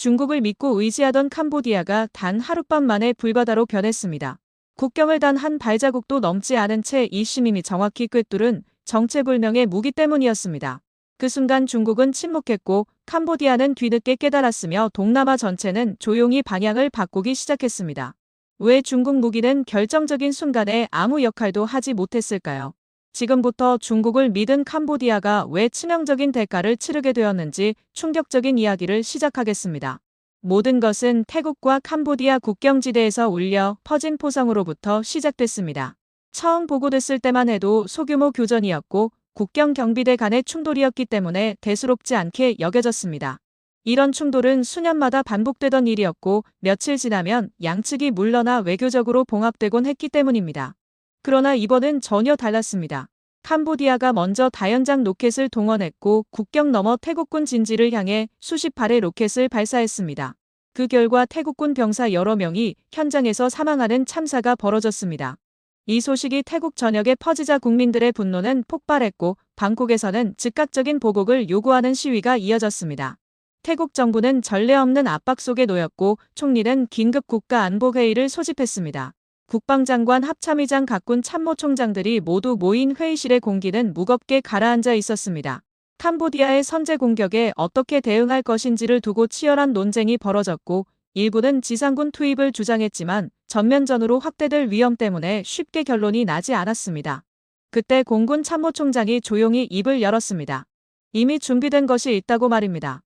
중국을 믿고 의지하던 캄보디아가 단 하룻밤 만에 불바다로 변했습니다. 국경을 단 한 발자국도 넘지 않은 채 이 시민이 정확히 꿰뚫은 정체불명의 무기 때문이었습니다. 그 순간 중국은 침묵했고 캄보디아는 뒤늦게 깨달았으며 동남아 전체는 조용히 방향을 바꾸기 시작했습니다. 왜 중국 무기는 결정적인 순간에 아무 역할도 하지 못했을까요? 지금부터 중국을 믿은 캄보디아가 왜 치명적인 대가를 치르게 되었는지 충격적인 이야기를 시작하겠습니다. 모든 것은 태국과 캄보디아 국경지대에서 울려 퍼진 포성으로부터 시작됐습니다. 처음 보고됐을 때만 해도 소규모 교전이었고 국경 경비대 간의 충돌이었기 때문에 대수롭지 않게 여겨졌습니다. 이런 충돌은 수년마다 반복되던 일이었고 며칠 지나면 양측이 물러나 외교적으로 봉합되곤 했기 때문입니다. 그러나 이번은 전혀 달랐습니다. 캄보디아가 먼저 다연장 로켓을 동원했고 국경 너머 태국군 진지를 향해 수십 발의 로켓을 발사했습니다. 그 결과 태국군 병사 여러 명이 현장에서 사망하는 참사가 벌어졌습니다. 이 소식이 태국 전역에 퍼지자 국민들의 분노는 폭발했고 방콕에서는 즉각적인 보복을 요구하는 시위가 이어졌습니다. 태국 정부는 전례 없는 압박 속에 놓였고 총리는 긴급 국가안보회의를 소집했습니다. 국방장관 합참의장 각군 참모총장들이 모두 모인 회의실의 공기는 무겁게 가라앉아 있었습니다. 캄보디아의 선제 공격에 어떻게 대응할 것인지를 두고 치열한 논쟁이 벌어졌고 일부는 지상군 투입을 주장했지만 전면전으로 확대될 위험 때문에 쉽게 결론이 나지 않았습니다. 그때 공군 참모총장이 조용히 입을 열었습니다. 이미 준비된 것이 있다고 말입니다.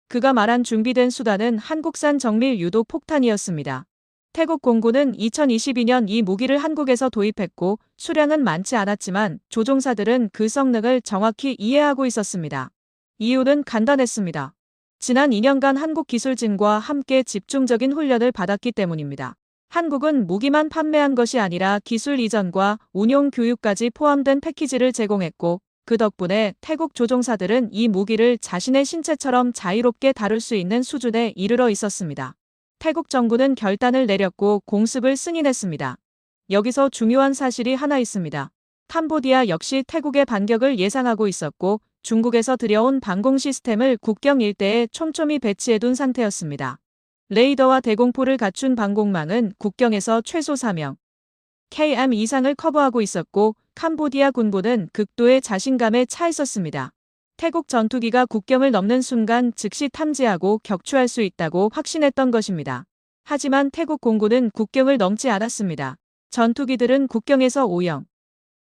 그가 말한 준비된 수단은 한국산 정밀 유도 폭탄이었습니다. 태국 공군은 2022년 이 무기를 한국에서 도입했고 수량은 많지 않았지만 조종사들은 그 성능을 정확히 이해하고 있었습니다. 이유는 간단했습니다. 지난 2년간 한국기술진과 함께 집중적인 훈련을 받았기 때문입니다. 한국은 무기만 판매한 것이 아니라 기술 이전과 운용 교육까지 포함된 패키지를 제공했고 그 덕분에 태국 조종사들은 이 무기를 자신의 신체처럼 자유롭게 다룰 수 있는 수준에 이르러 있었습니다. 태국 정부는 결단을 내렸고 공습을 승인했습니다. 여기서 중요한 사실이 하나 있습니다. 캄보디아 역시 태국의 반격을 예상하고 있었고 중국에서 들여온 방공 시스템을 국경 일대에 촘촘히 배치해둔 상태였습니다. 레이더와 대공포를 갖춘 방공망은 국경에서 최소 4명 km 이상을 커버하고 있었고 캄보디아 군부는 극도의 자신감에 차 있었습니다. 태국 전투기가 국경을 넘는 순간 즉시 탐지하고 격추할 수 있다고 확신했던 것입니다. 하지만 태국 공군은 국경을 넘지 않았습니다. 전투기들은 국경에서 5영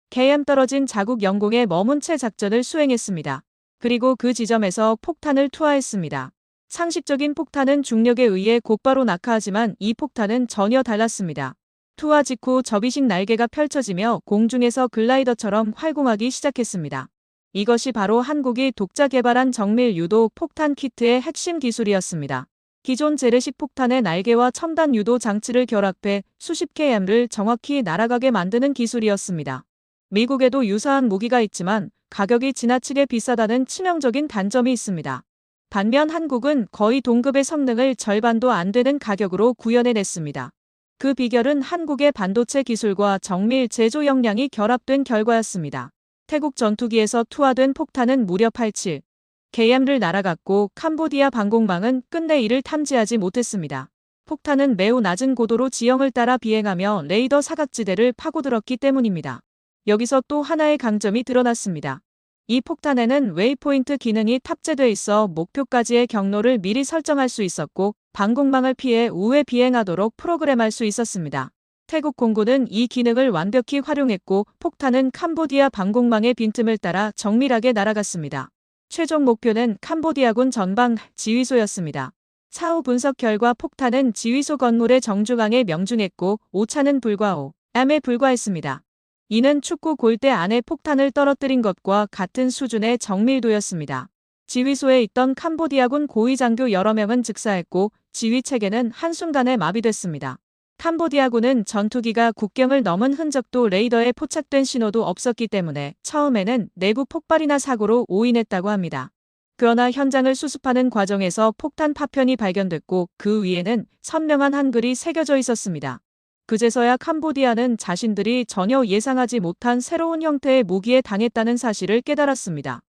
km 떨어진 자국 영공에 머문 채 작전을 수행했습니다. 그리고 그 지점에서 폭탄을 투하했습니다. 상식적인 폭탄은 중력에 의해 곧바로 낙하하지만 이 폭탄은 전혀 달랐습니다. 투하 직후 접이식 날개가 펼쳐지며 공중에서 글라이더처럼 활공하기 시작했습니다. 이것이 바로 한국이 독자 개발한 정밀 유도 폭탄 키트의 핵심 기술이었습니다. 기존 재래식 폭탄의 날개와 첨단 유도 장치를 결합해 수십 km를 정확히 날아가게 만드는 기술이었습니다. 미국에도 유사한 무기가 있지만 가격이 지나치게 비싸다는 치명적인 단점이 있습니다. 반면 한국은 거의 동급의 성능을 절반도 안 되는 가격으로 구현해냈습니다. 그 비결은 한국의 반도체 기술과 정밀 제조 역량이 결합된 결과였습니다. 태국 전투기에서 투하된 폭탄은 무려 87km를 날아갔고 캄보디아 방공망은 끝내 이를 탐지하지 못했습니다. 폭탄은 매우 낮은 고도로 지형을 따라 비행하며 레이더 사각지대를 파고들었기 때문입니다. 여기서 또 하나의 강점이 드러났습니다. 이 폭탄에는 웨이포인트 기능이 탑재돼 있어 목표까지의 경로를 미리 설정할 수 있었고 방공망을 피해 우회 비행하도록 프로그램할 수 있었습니다. 태국 공군은 이 기능을 완벽히 활용했고 폭탄은 캄보디아 방공망의 빈틈을 따라 정밀하게 날아갔습니다. 최종 목표는 캄보디아군 전방 지휘소였습니다. 사후 분석 결과 폭탄은 지휘소 건물의 정중앙에 명중했고 오차는 불과 5m에 불과했습니다. 이는 축구 골대 안에 폭탄을 떨어뜨린 것과 같은 수준의 정밀도였습니다. 지휘소에 있던 캄보디아군 고위장교 여러 명은 즉사했고 지휘체계는 한순간에 마비됐습니다. 캄보디아군은 전투기가 국경을 넘은 흔적도 레이더에 포착된 신호도 없었기 때문에 처음에는 내부 폭발이나 사고로 오인했다고 합니다. 그러나 현장을 수습하는 과정에서 폭탄 파편이 발견됐고 그 위에는 선명한 한글이 새겨져 있었습니다. 그제서야 캄보디아는 자신들이 전혀 예상하지 못한 새로운 형태의 무기에 당했다는 사실을 깨달았습니다.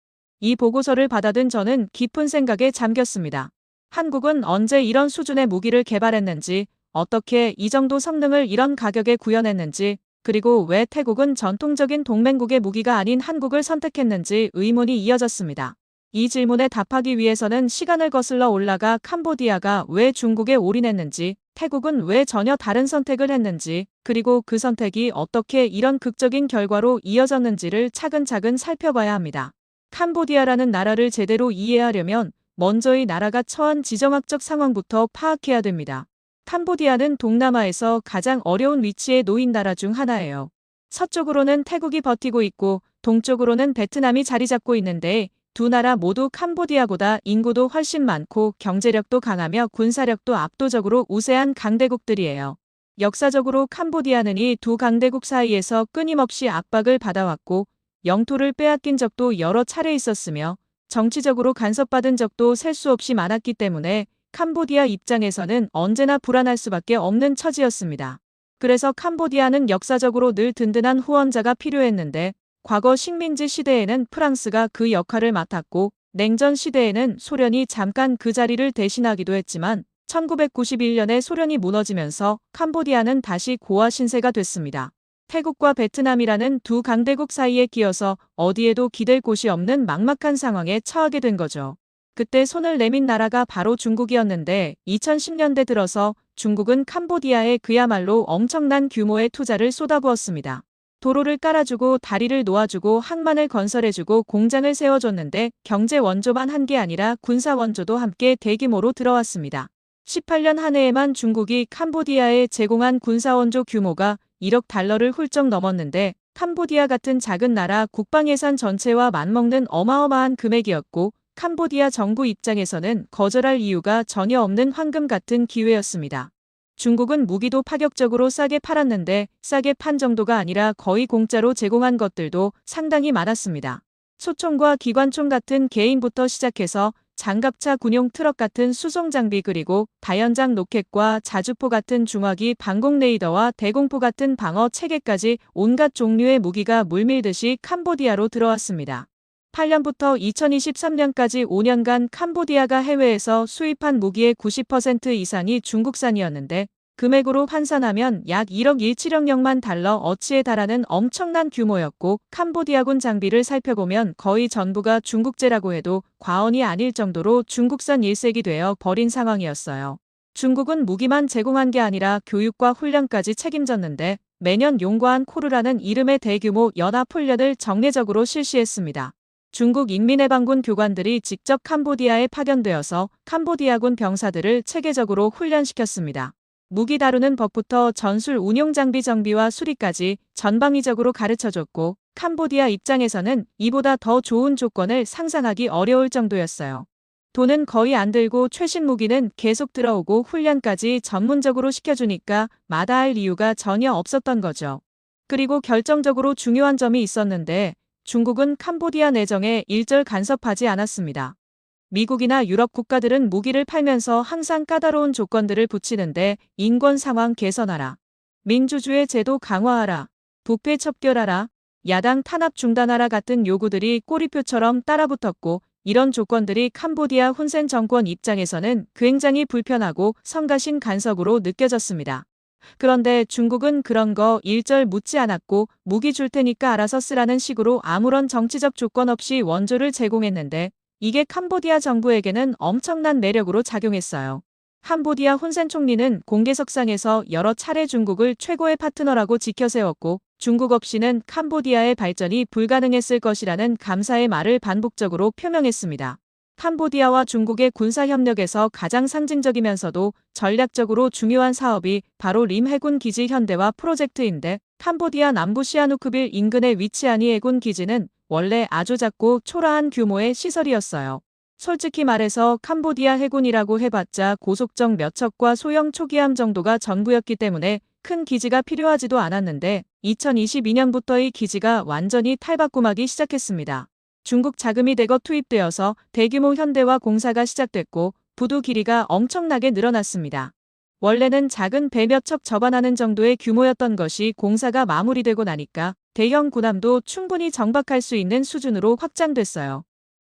이 보고서를 받아든 저는 깊은 생각에 잠겼습니다. 한국은 언제 이런 수준의 무기를 개발했는지, 어떻게 이 정도 성능을 이런 가격에 구현했는지, 그리고 왜 태국은 전통적인 동맹국의 무기가 아닌 한국을 선택했는지 의문이 이어졌습니다. 이 질문에 답하기 위해서는 시간을 거슬러 올라가 캄보디아가 왜 중국에 올인했는지, 태국은 왜 전혀 다른 선택을 했는지, 그리고 그 선택이 어떻게 이런 극적인 결과로 이어졌는지를 차근차근 살펴봐야 합니다. 캄보디아라는 나라를 제대로 이해하려면 먼저 이 나라가 처한 지정학적 상황부터 파악해야 됩니다. 캄보디아는 동남아에서 가장 어려운 위치에 놓인 나라 중 하나예요. 서쪽으로는 태국이 버티고 있고 동쪽으로는 베트남이 자리 잡고 있는데 두 나라 모두 캄보디아보다 인구도 훨씬 많고 경제력도 강하며 군사력도 압도적으로 우세한 강대국들이에요. 역사적으로 캄보디아는 이 두 강대국 사이에서 끊임없이 압박을 받아왔고 영토를 빼앗긴 적도 여러 차례 있었으며 정치적으로 간섭받은 적도 셀 수 없이 많았기 때문에 캄보디아 입장에서는 언제나 불안할 수밖에 없는 처지였습니다. 그래서 캄보디아는 역사적으로 늘 든든한 후원자가 필요했는데 과거 식민지 시대에는 프랑스가 그 역할을 맡았고 냉전 시대에는 소련이 잠깐 그 자리를 대신하기도 했지만 1991년에 소련이 무너지면서 캄보디아는 다시 고아 신세가 됐습니다. 태국과 베트남이라는 두 강대국 사이에 끼어서 어디에도 기댈 곳이 없는 막막한 상황에 처하게 된 거죠. 그때 손을 내민 나라가 바로 중국이었는데 2010년대 들어서 중국은 캄보디아에 그야말로 엄청난 규모의 투자를 쏟아부었습니다. 도로를 깔아주고 다리를 놓아주고 항만을 건설해주고 공장을 세워줬는데 경제 원조만 한 게 아니라 군사 원조도 함께 대규모로 들어왔습니다. 18년 한 해에만 중국이 캄보디아에 제공한 군사 원조 규모가 1억 달러를 훌쩍 넘었는데 캄보디아 같은 작은 나라 국방 예산 전체와 맞먹는 어마어마한 금액이었고 캄보디아 정부 입장에서는 거절할 이유가 전혀 없는 황금 같은 기회였습니다. 중국은 무기도 파격적으로 싸게 팔았는데 싸게 판 정도가 아니라 거의 공짜로 제공한 것들도 상당히 많았습니다. 소총과 기관총 같은 개인부터 시작해서 장갑차 군용 트럭 같은 수송 장비 그리고 다연장 로켓과 자주포 같은 중화기 방공 레이더와 대공포 같은 방어 체계까지 온갖 종류의 무기가 물밀듯이 캄보디아로 들어왔습니다. 8년부터 2023년까지 5년간 캄보디아가 해외에서 수입한 무기의 90% 이상이 중국산이었는데 금액으로 환산하면 약 1억 1,700만 달러 어치에 달하는 엄청난 규모였고 캄보디아군 장비를 살펴보면 거의 전부가 중국제라고 해도 과언이 아닐 정도로 중국산 일색이 되어 버린 상황이었어요. 중국은 무기만 제공한 게 아니라 교육과 훈련까지 책임졌는데 매년 용과한 코르라는 이름의 대규모 연합훈련을 정례적으로 실시했습니다. 중국 인민해방군 교관들이 직접 캄보디아에 파견되어서 캄보디아군 병사들을 체계적으로 훈련시켰습니다. 무기 다루는 법부터 전술 운용 장비 정비와 수리까지 전방위적으로 가르쳐줬고 캄보디아 입장에서는 이보다 더 좋은 조건을 상상하기 어려울 정도였어요. 돈은 거의 안 들고 최신 무기는 계속 들어오고 훈련까지 전문적으로 시켜주니까 마다할 이유가 전혀 없었던 거죠. 그리고 결정적으로 중요한 점이 있었는데 중국은 캄보디아 내정에 일절 간섭하지 않았습니다. 미국이나 유럽 국가들은 무기를 팔면서 항상 까다로운 조건들을 붙이는데 인권 상황 개선하라, 민주주의 제도 강화하라, 부패 척결하라, 야당 탄압 중단하라 같은 요구들이 꼬리표처럼 따라붙었고 이런 조건들이 캄보디아 훈센 정권 입장에서는 굉장히 불편하고 성가신 간섭으로 느껴졌습니다. 그런데 중국은 그런 거 일절 묻지 않았고 무기 줄 테니까 알아서 쓰라는 식으로 아무런 정치적 조건 없이 원조를 제공했는데 이게 캄보디아 정부에게는 엄청난 매력으로 작용했어요. 캄보디아 훈센 총리는 공개석상에서 여러 차례 중국을 최고의 파트너라고 지켜세웠고 중국 없이는 캄보디아의 발전이 불가능했을 것이라는 감사의 말을 반복적으로 표명했습니다. 캄보디아와 중국의 군사협력에서 가장 상징적이면서도 전략적으로 중요한 사업이 바로 림 해군 기지 현대화 프로젝트인데 캄보디아 남부 시아누크빌 인근에 위치한 이 해군 기지는 원래 아주 작고 초라한 규모의 시설이었어요. 솔직히 말해서 캄보디아 해군이라고 해봤자 고속정 몇 척과 소형 초기함 정도가 전부였기 때문에 큰 기지가 필요하지도 않았는데 2022년부터 이 기지가 완전히 탈바꿈하기 시작했습니다. 중국 자금이 대거 투입되어서 대규모 현대화 공사가 시작됐고 부두 길이가 엄청나게 늘어났습니다. 원래는 작은 배 몇 척 접안하는 정도의 규모였던 것이 공사가 마무리되고 나니까 대형 군함도 충분히 정박할 수 있는 수준으로 확장됐어요.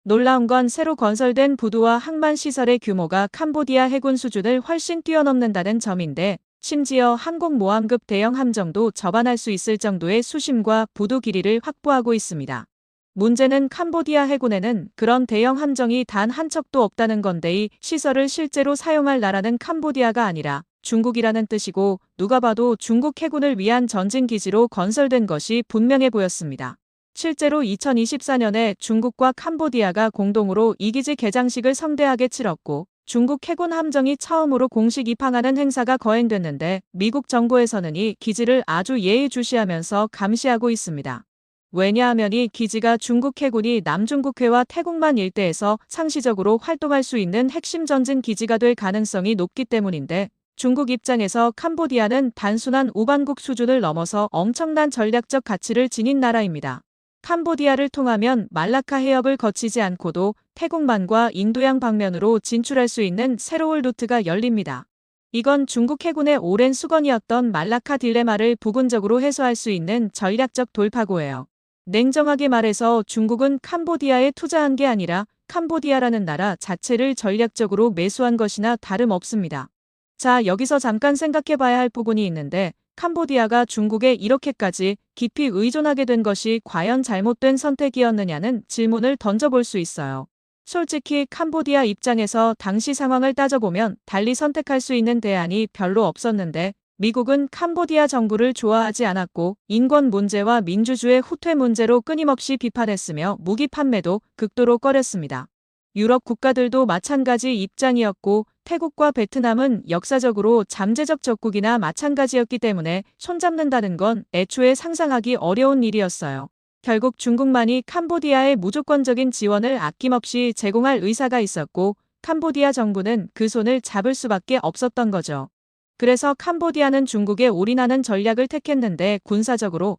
놀라운 건 새로 건설된 부두와 항만 시설의 규모가 캄보디아 해군 수준을 훨씬 뛰어넘는다는 점인데, 심지어 항공모함급 대형 함정도 접안할 수 있을 정도의 수심과 부두 길이를 확보하고 있습니다. 문제는 캄보디아 해군에는 그런 대형 함정이 단 한 척도 없다는 건데, 이 시설을 실제로 사용할 나라는 캄보디아가 아니라 중국이라는 뜻이고, 누가 봐도 중국 해군을 위한 전진기지로 건설된 것이 분명해 보였습니다. 실제로 2024년에 중국과 캄보디아가 공동으로 이 기지 개장식을 성대하게 치렀고, 중국 해군 함정이 처음으로 공식 입항하는 행사가 거행됐는데, 미국 정부에서는 이 기지를 아주 예의주시하면서 감시하고 있습니다. 왜냐하면 이 기지가 중국 해군이 남중국해와 태국만 일대에서 상시적으로 활동할 수 있는 핵심 전진 기지가 될 가능성이 높기 때문인데, 중국 입장에서 캄보디아는 단순한 우방국 수준을 넘어서 엄청난 전략적 가치를 지닌 나라입니다. 캄보디아를 통하면 말라카 해협을 거치지 않고도 태국만과 인도양 방면으로 진출할 수 있는 새로운 루트가 열립니다. 이건 중국 해군의 오랜 수건이었던 말라카 딜레마를 부분적으로 해소할 수 있는 전략적 돌파구예요. 냉정하게 말해서 중국은 캄보디아에 투자한 게 아니라 캄보디아라는 나라 자체를 전략적으로 매수한 것이나 다름없습니다. 자, 여기서 잠깐 생각해 봐야 할 부분이 있는데, 캄보디아가 중국에 이렇게까지 깊이 의존하게 된 것이 과연 잘못된 선택이었느냐는 질문을 던져볼 수 있어요. 솔직히 캄보디아 입장에서 당시 상황을 따져보면 달리 선택할 수 있는 대안이 별로 없었는데, 미국은 캄보디아 정부를 좋아하지 않았고 인권 문제와 민주주의 후퇴 문제로 끊임없이 비판했으며 무기 판매도 극도로 꺼렸습니다. 유럽 국가들도 마찬가지 입장이었고, 태국과 베트남은 역사적으로 잠재적 적국이나 마찬가지였기 때문에 손잡는다는 건 애초에 상상하기 어려운 일이었어요. 결국 중국만이 캄보디아에 무조건적인 지원을 아낌없이 제공할 의사가 있었고, 캄보디아 정부는 그 손을 잡을 수밖에 없었던 거죠. 그래서 캄보디아는 중국에 올인하는 전략을 택했는데, 군사적으로,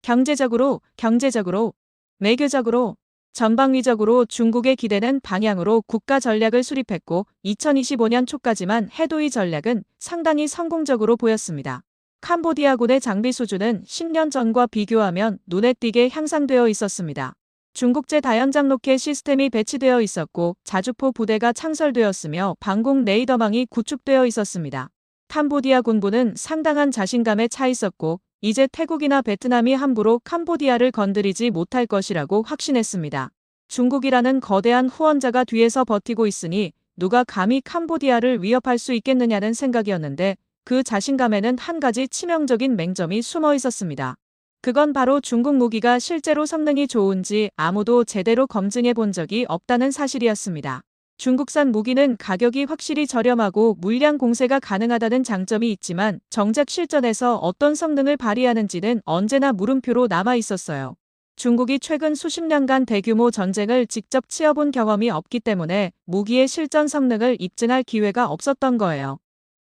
경제적으로, 외교적으로, 전방위적으로 중국의 기대는 방향으로 국가 전략을 수립했고, 2025년 초까지만 해도 이 전략은 상당히 성공적으로 보였습니다. 캄보디아군의 장비 수준은 10년 전과 비교하면 눈에 띄게 향상되어 있었습니다. 중국제 다연장 로켓 시스템이 배치되어 있었고, 자주포 부대가 창설되었으며 방공 레이더망이 구축되어 있었습니다. 캄보디아 군부는 상당한 자신감에 차 있었고, 이제 태국이나 베트남이 함부로 캄보디아를 건드리지 못할 것이라고 확신했습니다. 중국이라는 거대한 후원자가 뒤에서 버티고 있으니 누가 감히 캄보디아를 위협할 수 있겠느냐는 생각이었는데, 그 자신감에는 한 가지 치명적인 맹점이 숨어 있었습니다. 그건 바로 중국 무기가 실제로 성능이 좋은지 아무도 제대로 검증해 본 적이 없다는 사실이었습니다. 중국산 무기는 가격이 확실히 저렴하고 물량 공세가 가능하다는 장점이 있지만, 정작 실전에서 어떤 성능을 발휘하는지는 언제나 물음표로 남아 있었어요. 중국이 최근 수십 년간 대규모 전쟁을 직접 치러본 경험이 없기 때문에 무기의 실전 성능을 입증할 기회가 없었던 거예요.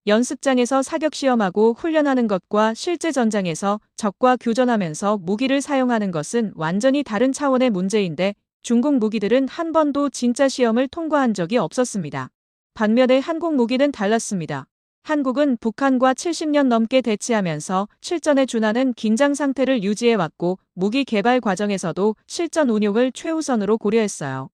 연습장에서 사격 시험하고 훈련하는 것과 실제 전장에서 적과 교전하면서 무기를 사용하는 것은 완전히 다른 차원의 문제인데, 중국 무기들은 한 번도 진짜 시험을 통과한 적이 없었습니다. 반면에 한국 무기는 달랐습니다. 한국은 북한과 70년 넘게 대치하면서 실전에 준하는 긴장 상태를 유지해왔고, 무기 개발 과정에서도 실전 운용을 최우선으로 고려했어요.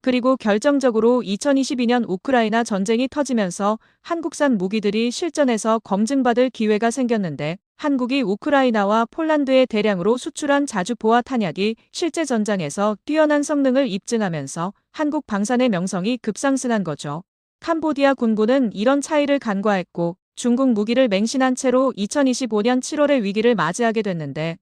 그리고 결정적으로 2022년 우크라이나 전쟁이 터지면서 한국산 무기들이 실전에서 검증받을 기회가 생겼는데, 한국이 우크라이나와 폴란드에 대량으로 수출한 자주포와 탄약이 실제 전장에서 뛰어난 성능을 입증하면서 한국 방산의 명성이 급상승한 거죠. 캄보디아 군부는 이런 차이를 간과했고, 중국 무기를 맹신한 채로 2025년 7월에 위기를 맞이하게 됐는데,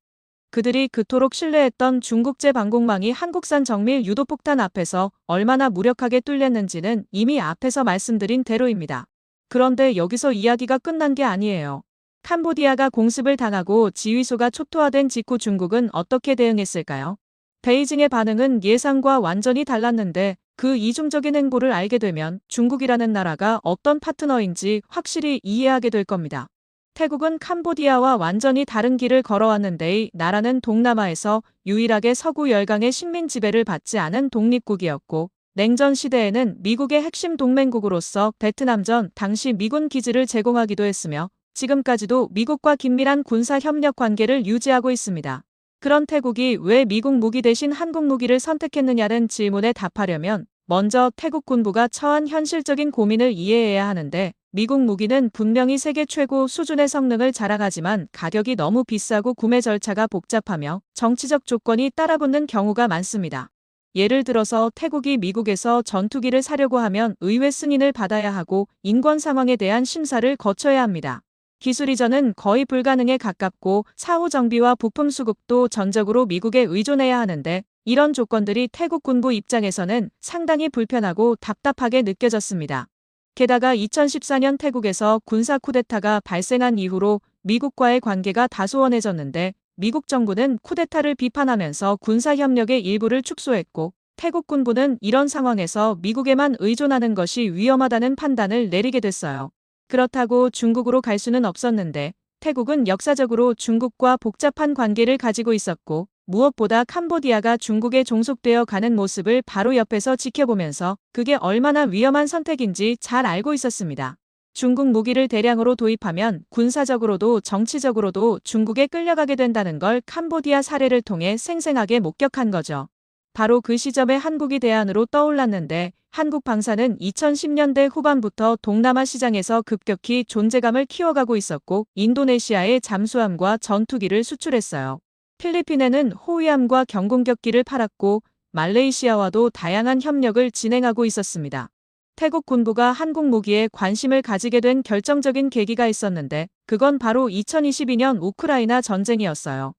그들이 그토록 신뢰했던 중국제 방공망이 한국산 정밀 유도폭탄 앞에서 얼마나 무력하게 뚫렸는지는 이미 앞에서 말씀드린 대로입니다. 그런데 여기서 이야기가 끝난 게 아니에요. 캄보디아가 공습을 당하고 지휘소가 초토화된 직후 중국은 어떻게 대응했을까요? 베이징의 반응은 예상과 완전히 달랐는데, 그 이중적인 행보를 알게 되면 중국이라는 나라가 어떤 파트너인지 확실히 이해하게 될 겁니다. 태국은 캄보디아와 완전히 다른 길을 걸어왔는데, 이 나라는 동남아에서 유일하게 서구 열강의 식민 지배를 받지 않은 독립국이었고, 냉전 시대에는 미국의 핵심 동맹국으로서 베트남전 당시 미군 기지를 제공하기도 했으며, 지금까지도 미국과 긴밀한 군사 협력 관계를 유지하고 있습니다. 그런 태국이 왜 미국 무기 대신 한국 무기를 선택했느냐는 질문에 답하려면 먼저 태국 군부가 처한 현실적인 고민을 이해해야 하는데, 미국 무기는 분명히 세계 최고 수준의 성능을 자랑하지만 가격이 너무 비싸고 구매 절차가 복잡하며 정치적 조건이 따라붙는 경우가 많습니다. 예를 들어서 태국이 미국에서 전투기를 사려고 하면 의회 승인을 받아야 하고 인권 상황에 대한 심사를 거쳐야 합니다. 기술 이전은 거의 불가능에 가깝고 사후 정비와 부품 수급도 전적으로 미국에 의존해야 하는데, 이런 조건들이 태국 군부 입장에서는 상당히 불편하고 답답하게 느껴졌습니다. 게다가 2014년 태국에서 군사 쿠데타가 발생한 이후로 미국과의 관계가 다소원해졌는데, 미국 정부는 쿠데타를 비판하면서 군사협력의 일부를 축소했고, 태국 군부는 이런 상황에서 미국에만 의존하는 것이 위험하다는 판단을 내리게 됐어요. 그렇다고 중국으로 갈 수는 없었는데, 태국은 역사적으로 중국과 복잡한 관계를 가지고 있었고, 무엇보다 캄보디아가 중국에 종속되어 가는 모습을 바로 옆에서 지켜보면서 그게 얼마나 위험한 선택인지 잘 알고 있었습니다. 중국 무기를 대량으로 도입하면 군사적으로도 정치적으로도 중국에 끌려가게 된다는 걸 캄보디아 사례를 통해 생생하게 목격한 거죠. 바로 그 시점에 한국이 대안으로 떠올랐는데, 한국 방산은 2010년대 후반부터 동남아 시장에서 급격히 존재감을 키워가고 있었고, 인도네시아에 잠수함과 전투기를 수출했어요. 필리핀에는 호위함과 경공격기를 팔았고, 말레이시아와도 다양한 협력을 진행하고 있었습니다. 태국 군부가 한국 무기에 관심을 가지게 된 결정적인 계기가 있었는데, 그건 바로 2022년 우크라이나 전쟁이었어요.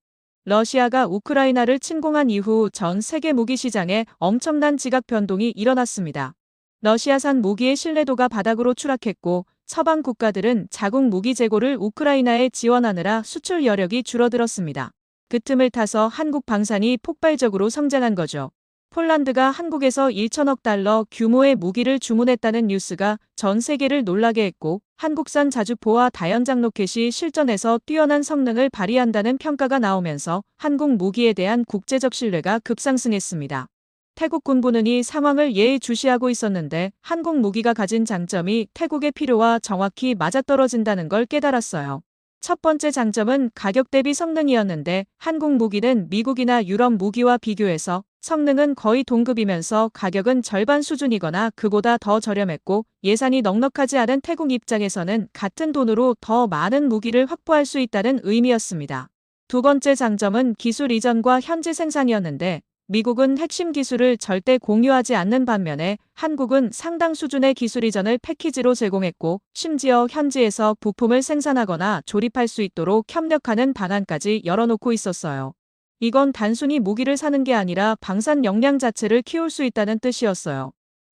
러시아가 우크라이나를 침공한 이후 전 세계 무기 시장에 엄청난 지각 변동이 일어났습니다. 러시아산 무기의 신뢰도가 바닥으로 추락했고, 서방 국가들은 자국 무기 재고를 우크라이나에 지원하느라 수출 여력이 줄어들었습니다. 그 틈을 타서 한국 방산이 폭발적으로 성장한 거죠. 폴란드가 한국에서 1천억 달러 규모의 무기를 주문했다는 뉴스가 전 세계를 놀라게 했고, 한국산 자주포와 다연장 로켓이 실전에서 뛰어난 성능을 발휘한다는 평가가 나오면서 한국 무기에 대한 국제적 신뢰가 급상승했습니다. 태국 군부는 이 상황을 예의주시하고 있었는데, 한국 무기가 가진 장점이 태국의 필요와 정확히 맞아떨어진다는 걸 깨달았어요. 첫 번째 장점은 가격 대비 성능이었는데, 한국 무기는 미국이나 유럽 무기와 비교해서 성능은 거의 동급이면서 가격은 절반 수준이거나 그보다 더 저렴했고, 예산이 넉넉하지 않은 태국 입장에서는 같은 돈으로 더 많은 무기를 확보할 수 있다는 의미였습니다. 두 번째 장점은 기술 이전과 현지 생산이었는데, 미국은 핵심 기술을 절대 공유하지 않는 반면에 한국은 상당 수준의 기술 이전을 패키지로 제공했고, 심지어 현지에서 부품을 생산하거나 조립할 수 있도록 협력하는 방안까지 열어놓고 있었어요. 이건 단순히 무기를 사는 게 아니라 방산 역량 자체를 키울 수 있다는 뜻이었어요.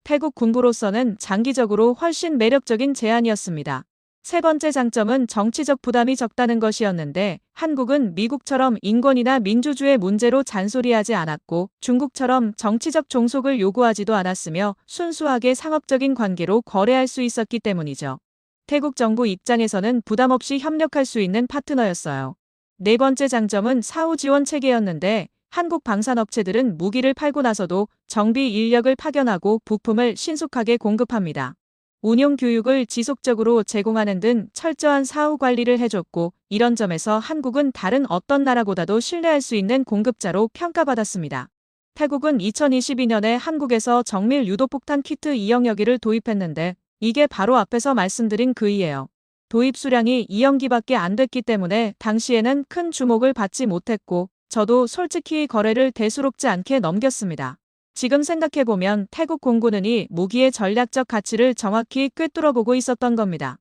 태국 군부로서는 장기적으로 훨씬 매력적인 제안이었습니다. 세 번째 장점은 정치적 부담이 적다는 것이었는데, 한국은 미국처럼 인권이나 민주주의 문제로 잔소리하지 않았고, 중국처럼 정치적 종속을 요구하지도 않았으며 순수하게 상업적인 관계로 거래할 수 있었기 때문이죠. 태국 정부 입장에서는 부담 없이 협력할 수 있는 파트너였어요. 네 번째 장점은 사후 지원 체계였는데, 한국 방산업체들은 무기를 팔고 나서도 정비 인력을 파견하고 부품을 신속하게 공급합니다. 운용 교육을 지속적으로 제공하는 등 철저한 사후 관리를 해줬고, 이런 점에서 한국은 다른 어떤 나라보다도 신뢰할 수 있는 공급자로 평가받았습니다. 태국은 2022년에 한국에서 정밀 유도폭탄 키트 2형 여기를 도입했는데, 이게 바로 앞에서 말씀드린 그이예요. 도입 수량이 2형기밖에 안 됐기 때문에 당시에는 큰 주목을 받지 못했고, 저도 솔직히 거래를 대수롭지 않게 넘겼습니다. 지금 생각해보면 태국 공군은 이 무기의 전략적 가치를 정확히 꿰뚫어보고 있었던 겁니다.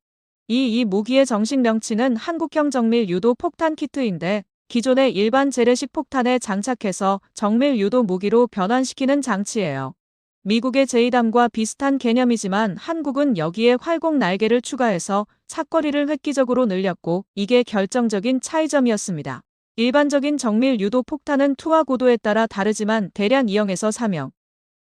이 무기의 정식 명칭은 한국형 정밀 유도 폭탄 키트인데, 기존의 일반 재래식 폭탄에 장착해서 정밀 유도 무기로 변환시키는 장치예요. 미국의 제2담과 비슷한 개념이지만 한국은 여기에 활공 날개를 추가해서 사거리를 획기적으로 늘렸고, 이게 결정적인 차이점이었습니다. 일반적인 정밀 유도 폭탄은 투하 고도에 따라 다르지만 대략 2형에서 3형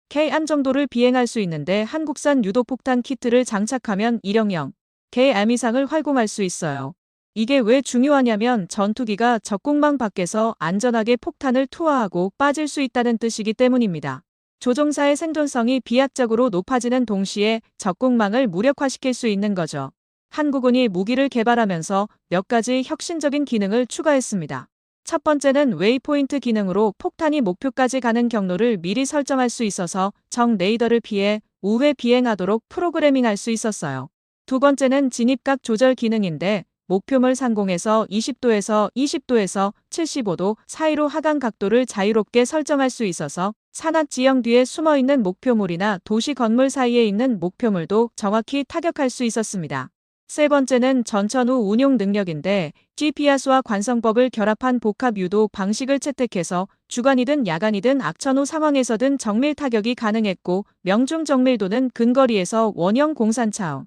K안 정도를 비행할 수 있는데, 한국산 유도 폭탄 키트를 장착하면 1형형 Km 이상을 활공할 수 있어요. 이게 왜 중요하냐면 전투기가 적공망 밖에서 안전하게 폭탄을 투하하고 빠질 수 있다는 뜻이기 때문입니다. 조종사의 생존성이 비약적으로 높아지는 동시에 적공망을 무력화시킬 수 있는 거죠. 한국군이 무기를 개발하면서 몇 가지 혁신적인 기능을 추가했습니다. 첫 번째는 웨이포인트 기능으로 폭탄이 목표까지 가는 경로를 미리 설정할 수 있어서 적 레이더를 피해 우회 비행하도록 프로그래밍할 수 있었어요. 두 번째는 진입각 조절 기능인데 목표물 상공에서 20도에서 20도에서 75도 사이로 하강 각도를 자유롭게 설정할 수 있어서 산악 지형 뒤에 숨어있는 목표물이나 도시 건물 사이에 있는 목표물도 정확히 타격할 수 있었습니다. 세 번째는 전천 후 운용 능력인데 GPS와 관성법을 결합한 복합 유도 방식을 채택해서 주간이든 야간이든 악천 후 상황에서든 정밀 타격이 가능했고 명중 정밀도는 근거리에서 원형 공산차음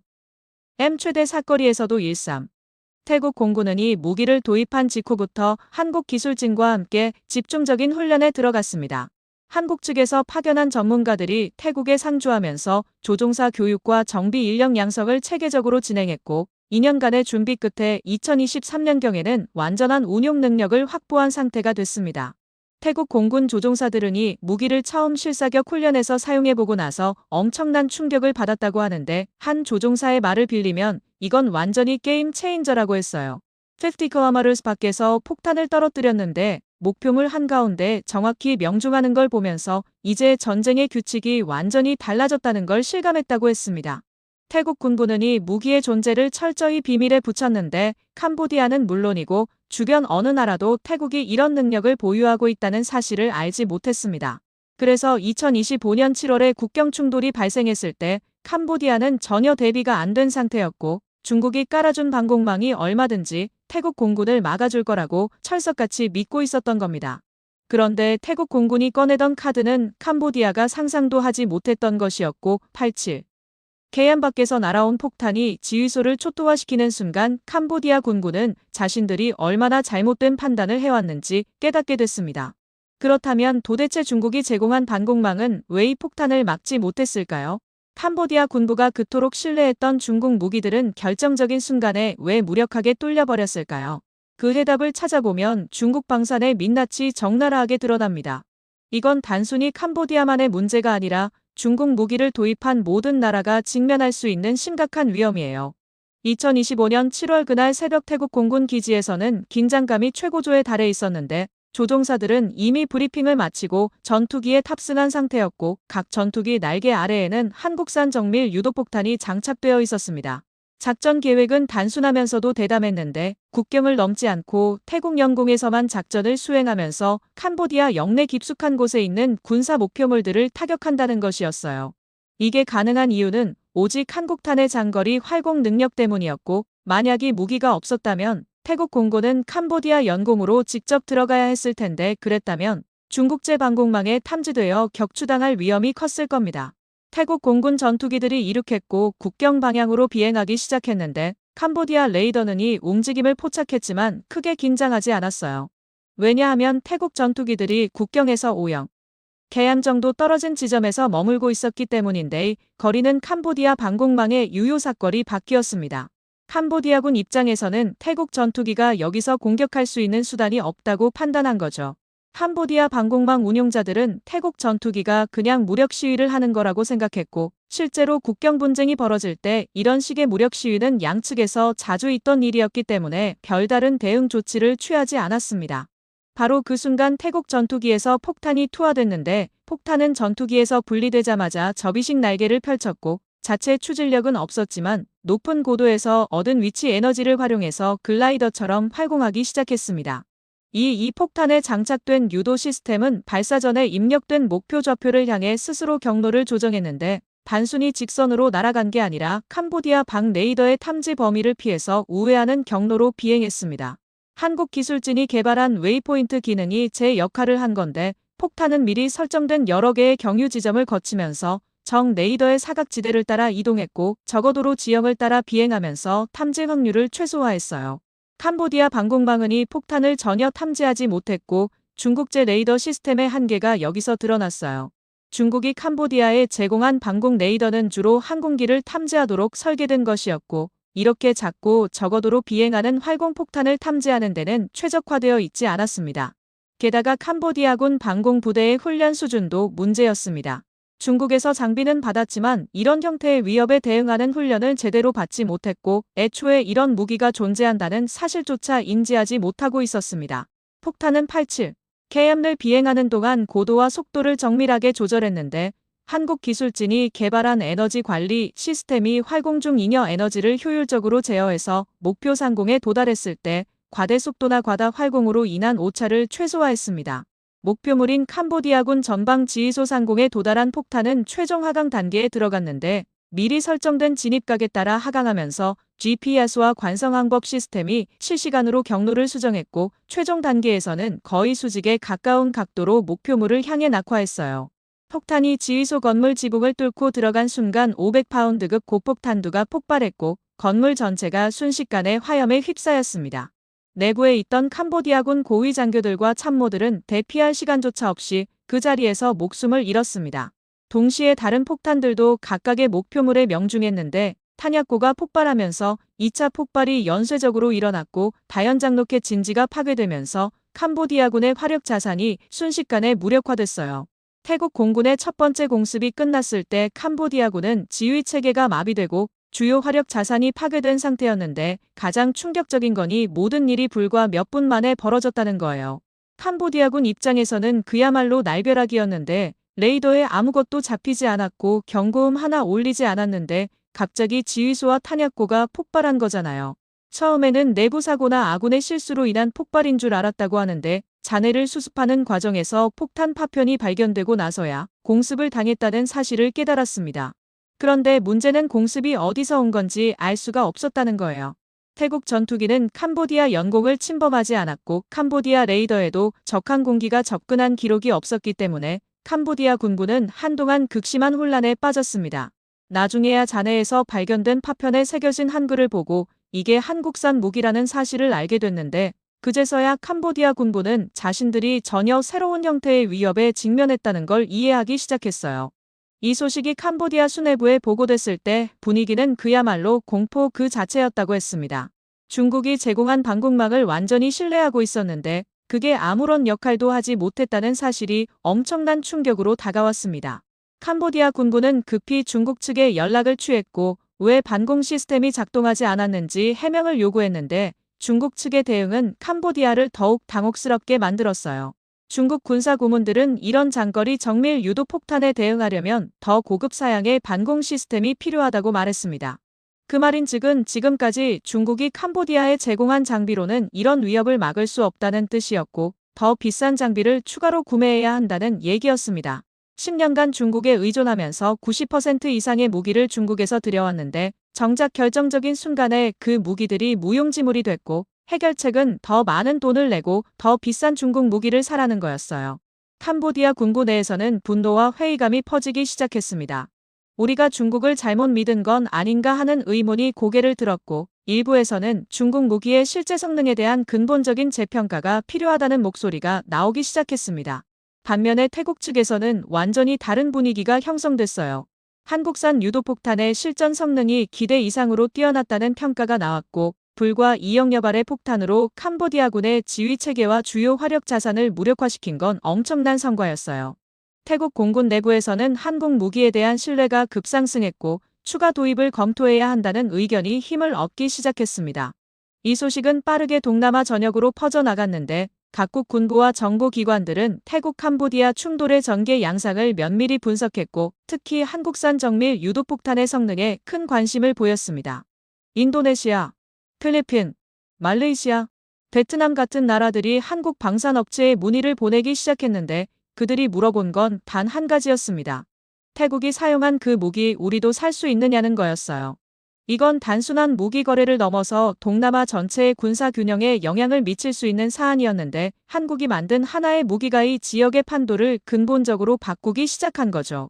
M 최대 사거리에서도 13. 태국 공군은 이 무기를 도입한 직후부터 한국 기술진과 함께 집중적인 훈련에 들어갔습니다. 한국 측에서 파견한 전문가들이 태국에 상주하면서 조종사 교육과 정비 인력 양성을 체계적으로 진행했고 2년간의 준비 끝에 2023년경에는 완전한 운용 능력을 확보한 상태가 됐습니다. 태국 공군 조종사들은 이 무기를 처음 실사격 훈련에서 사용해보고 나서 엄청난 충격을 받았다고 하는데 한 조종사의 말을 빌리면 이건 완전히 게임 체인저라고 했어요. 50km 밖에서 폭탄을 떨어뜨렸는데 목표물 한가운데 정확히 명중하는 걸 보면서 이제 전쟁의 규칙이 완전히 달라졌다는 걸 실감했다고 했습니다. 태국 군부는 이 무기의 존재를 철저히 비밀에 붙였는데 캄보디아는 물론이고 주변 어느 나라도 태국이 이런 능력을 보유하고 있다는 사실을 알지 못했습니다. 그래서 2025년 7월에 국경 충돌이 발생했을 때 캄보디아는 전혀 대비가 안 된 상태였고 중국이 깔아준 방공망이 얼마든지 태국 공군을 막아줄 거라고 철석같이 믿고 있었던 겁니다. 그런데 태국 공군이 꺼내던 카드는 캄보디아가 상상도 하지 못했던 것이었고 87. 계양 밖에서 날아온 폭탄이 지휘소를 초토화시키는 순간 캄보디아 군군은 자신들이 얼마나 잘못된 판단을 해왔는지 깨닫게 됐습니다. 그렇다면 도대체 중국이 제공한 방공망은 왜 이 폭탄을 막지 못했을까요? 캄보디아 군부가 그토록 신뢰했던 중국 무기들은 결정적인 순간에 왜 무력하게 뚫려버렸을까요? 그 해답을 찾아보면 중국 방산의 민낯이 적나라하게 드러납니다. 이건 단순히 캄보디아만의 문제가 아니라 중국 무기를 도입한 모든 나라가 직면할 수 있는 심각한 위험이에요. 2025년 7월 그날 새벽 태국 공군 기지에서는 긴장감이 최고조에 달해 있었는데 조종사들은 이미 브리핑을 마치고 전투기에 탑승한 상태였고 각 전투기 날개 아래에는 한국산 정밀 유도폭탄이 장착되어 있었습니다. 작전 계획은 단순하면서도 대담했는데 국경을 넘지 않고 태국 영공에서만 작전을 수행하면서 캄보디아 영내 깊숙한 곳에 있는 군사 목표물들을 타격한다는 것이었어요. 이게 가능한 이유는 오직 한국탄의 장거리 활공 능력 때문이었고 만약 이 무기가 없었다면 태국 공군은 캄보디아 연공으로 직접 들어가야 했을 텐데 그랬다면 중국제 방공망에 탐지되어 격추당할 위험이 컸을 겁니다. 태국 공군 전투기들이 이륙했고 국경 방향으로 비행하기 시작했는데 캄보디아 레이더는 이 움직임을 포착했지만 크게 긴장하지 않았어요. 왜냐하면 태국 전투기들이 국경에서 5영 계양 정도 떨어진 지점에서 머물고 있었기 때문인데 거리는 캄보디아 방공망의 유효 사거리 밖이었습니다. 캄보디아군 입장에서는 태국 전투기가 여기서 공격할 수 있는 수단이 없다고 판단한 거죠. 캄보디아 방공망 운용자들은 태국 전투기가 그냥 무력 시위를 하는 거라고 생각했고 실제로 국경 분쟁이 벌어질 때 이런 식의 무력 시위는 양측에서 자주 있던 일이었기 때문에 별다른 대응 조치를 취하지 않았습니다. 바로 그 순간 태국 전투기에서 폭탄이 투하됐는데 폭탄은 전투기에서 분리되자마자 접이식 날개를 펼쳤고 자체 추진력은 없었지만 높은 고도에서 얻은 위치 에너지를 활용해서 글라이더처럼 활공하기 시작했습니다. 이 폭탄에 장착된 유도 시스템은 발사 전에 입력된 목표 좌표를 향해 스스로 경로를 조정했는데 단순히 직선으로 날아간 게 아니라 캄보디아 방 레이더의 탐지 범위를 피해서 우회하는 경로로 비행했습니다. 한국 기술진이 개발한 웨이포인트 기능이 제 역할을 한 건데 폭탄은 미리 설정된 여러 개의 경유 지점을 거치면서 적 레이더의 사각지대를 따라 이동했고 저고도로 지형을 따라 비행하면서 탐지 확률을 최소화했어요. 캄보디아 방공망은 이 폭탄을 전혀 탐지하지 못했고 중국제 레이더 시스템의 한계가 여기서 드러났어요. 중국이 캄보디아에 제공한 방공 레이더는 주로 항공기를 탐지하도록 설계된 것이었고 이렇게 작고 저고도로 비행하는 활공폭탄을 탐지하는 데는 최적화되어 있지 않았습니다. 게다가 캄보디아군 방공부대의 훈련 수준도 문제였습니다. 중국에서 장비는 받았지만 이런 형태의 위협에 대응하는 훈련을 제대로 받지 못했고 애초에 이런 무기가 존재한다는 사실조차 인지하지 못하고 있었습니다. 폭탄은 87km를 비행하는 동안 고도와 속도를 정밀하게 조절했는데 한국 기술진이 개발한 에너지 관리 시스템이 활공 중 잉여 에너지를 효율적으로 제어해서 목표 상공에 도달했을 때 과대 속도나 과다 활공으로 인한 오차를 최소화했습니다. 목표물인 캄보디아군 전방 지휘소 상공에 도달한 폭탄은 최종 하강 단계에 들어갔는데 미리 설정된 진입각에 따라 하강하면서 GPS와 관성항법 시스템이 실시간으로 경로를 수정했고 최종 단계에서는 거의 수직에 가까운 각도로 목표물을 향해 낙하했어요. 폭탄이 지휘소 건물 지붕을 뚫고 들어간 순간 500파운드급 고폭탄두가 폭발했고 건물 전체가 순식간에 화염에 휩싸였습니다. 내부에 있던 캄보디아군 고위 장교들과 참모들은 대피할 시간조차 없이 그 자리에서 목숨을 잃었습니다. 동시에 다른 폭탄들도 각각의 목표물에 명중했는데 탄약고가 폭발하면서 2차 폭발이 연쇄적으로 일어났고 다연장 로켓 진지가 파괴되면서 캄보디아군의 화력 자산이 순식간에 무력화됐어요. 태국 공군의 첫 번째 공습이 끝났을 때 캄보디아군은 지휘 체계가 마비되고 주요 화력 자산이 파괴된 상태였는데 가장 충격적인 거니 모든 일이 불과 몇 분 만에 벌어졌다는 거예요. 캄보디아군 입장에서는 그야말로 날벼락이었는데 레이더에 아무것도 잡히지 않았고 경고음 하나 울리지 않았는데 갑자기 지휘소와 탄약고가 폭발한 거잖아요. 처음에는 내부 사고나 아군의 실수로 인한 폭발인 줄 알았다고 하는데 잔해를 수습하는 과정에서 폭탄 파편이 발견되고 나서야 공습을 당했다는 사실을 깨달았습니다. 그런데 문제는 공습이 어디서 온 건지 알 수가 없었다는 거예요. 태국 전투기는 캄보디아 영공을 침범하지 않았고 캄보디아 레이더에도 적 항공기가 접근한 기록이 없었기 때문에 캄보디아 군부는 한동안 극심한 혼란에 빠졌습니다. 나중에야 잔해에서 발견된 파편에 새겨진 한글을 보고 이게 한국산 무기라는 사실을 알게 됐는데 그제서야 캄보디아 군부는 자신들이 전혀 새로운 형태의 위협에 직면했다는 걸 이해하기 시작했어요. 이 소식이 캄보디아 수뇌부에 보고됐을 때 분위기는 그야말로 공포 그 자체였다고 했습니다. 중국이 제공한 방공망을 완전히 신뢰하고 있었는데 그게 아무런 역할도 하지 못했다는 사실이 엄청난 충격으로 다가왔습니다. 캄보디아 군부는 급히 중국 측에 연락을 취했고 왜 반공 시스템이 작동하지 않았는지 해명을 요구했는데 중국 측의 대응은 캄보디아를 더욱 당혹스럽게 만들었어요. 중국 군사 고문들은 이런 장거리 정밀 유도 폭탄에 대응하려면 더 고급 사양의 반공 시스템이 필요하다고 말했습니다. 그 말인즉은 지금까지 중국이 캄보디아에 제공한 장비로는 이런 위협을 막을 수 없다는 뜻이었고 더 비싼 장비를 추가로 구매해야 한다는 얘기였습니다. 10년간 중국에 의존하면서 90% 이상의 무기를 중국에서 들여왔는데 정작 결정적인 순간에 그 무기들이 무용지물이 됐고 해결책은 더 많은 돈을 내고 더 비싼 중국 무기를 사라는 거였어요. 캄보디아 군부 내에서는 분노와 회의감이 퍼지기 시작했습니다. 우리가 중국을 잘못 믿은 건 아닌가 하는 의문이 고개를 들었고 일부에서는 중국 무기의 실제 성능에 대한 근본적인 재평가가 필요하다는 목소리가 나오기 시작했습니다. 반면에 태국 측에서는 완전히 다른 분위기가 형성됐어요. 한국산 유도폭탄의 실전 성능이 기대 이상으로 뛰어났다는 평가가 나왔고 불과 2억여 발의 폭탄으로 캄보디아군의 지휘체계와 주요 화력 자산을 무력화시킨 건 엄청난 성과였어요. 태국 공군 내부에서는 한국 무기에 대한 신뢰가 급상승했고 추가 도입을 검토해야 한다는 의견이 힘을 얻기 시작했습니다. 이 소식은 빠르게 동남아 전역으로 퍼져나갔는데 각국 군부와 정보기관들은 태국 캄보디아 충돌의 전개 양상을 면밀히 분석했고 특히 한국산 정밀 유도폭탄의 성능에 큰 관심을 보였습니다. 인도네시아, 필리핀, 말레이시아, 베트남 같은 나라들이 한국 방산업체에 문의를 보내기 시작했는데 그들이 물어본 건 단 한 가지였습니다. 태국이 사용한 그 무기 우리도 살 수 있느냐는 거였어요. 이건 단순한 무기 거래를 넘어서 동남아 전체의 군사 균형에 영향을 미칠 수 있는 사안이었는데 한국이 만든 하나의 무기가 이 지역의 판도를 근본적으로 바꾸기 시작한 거죠.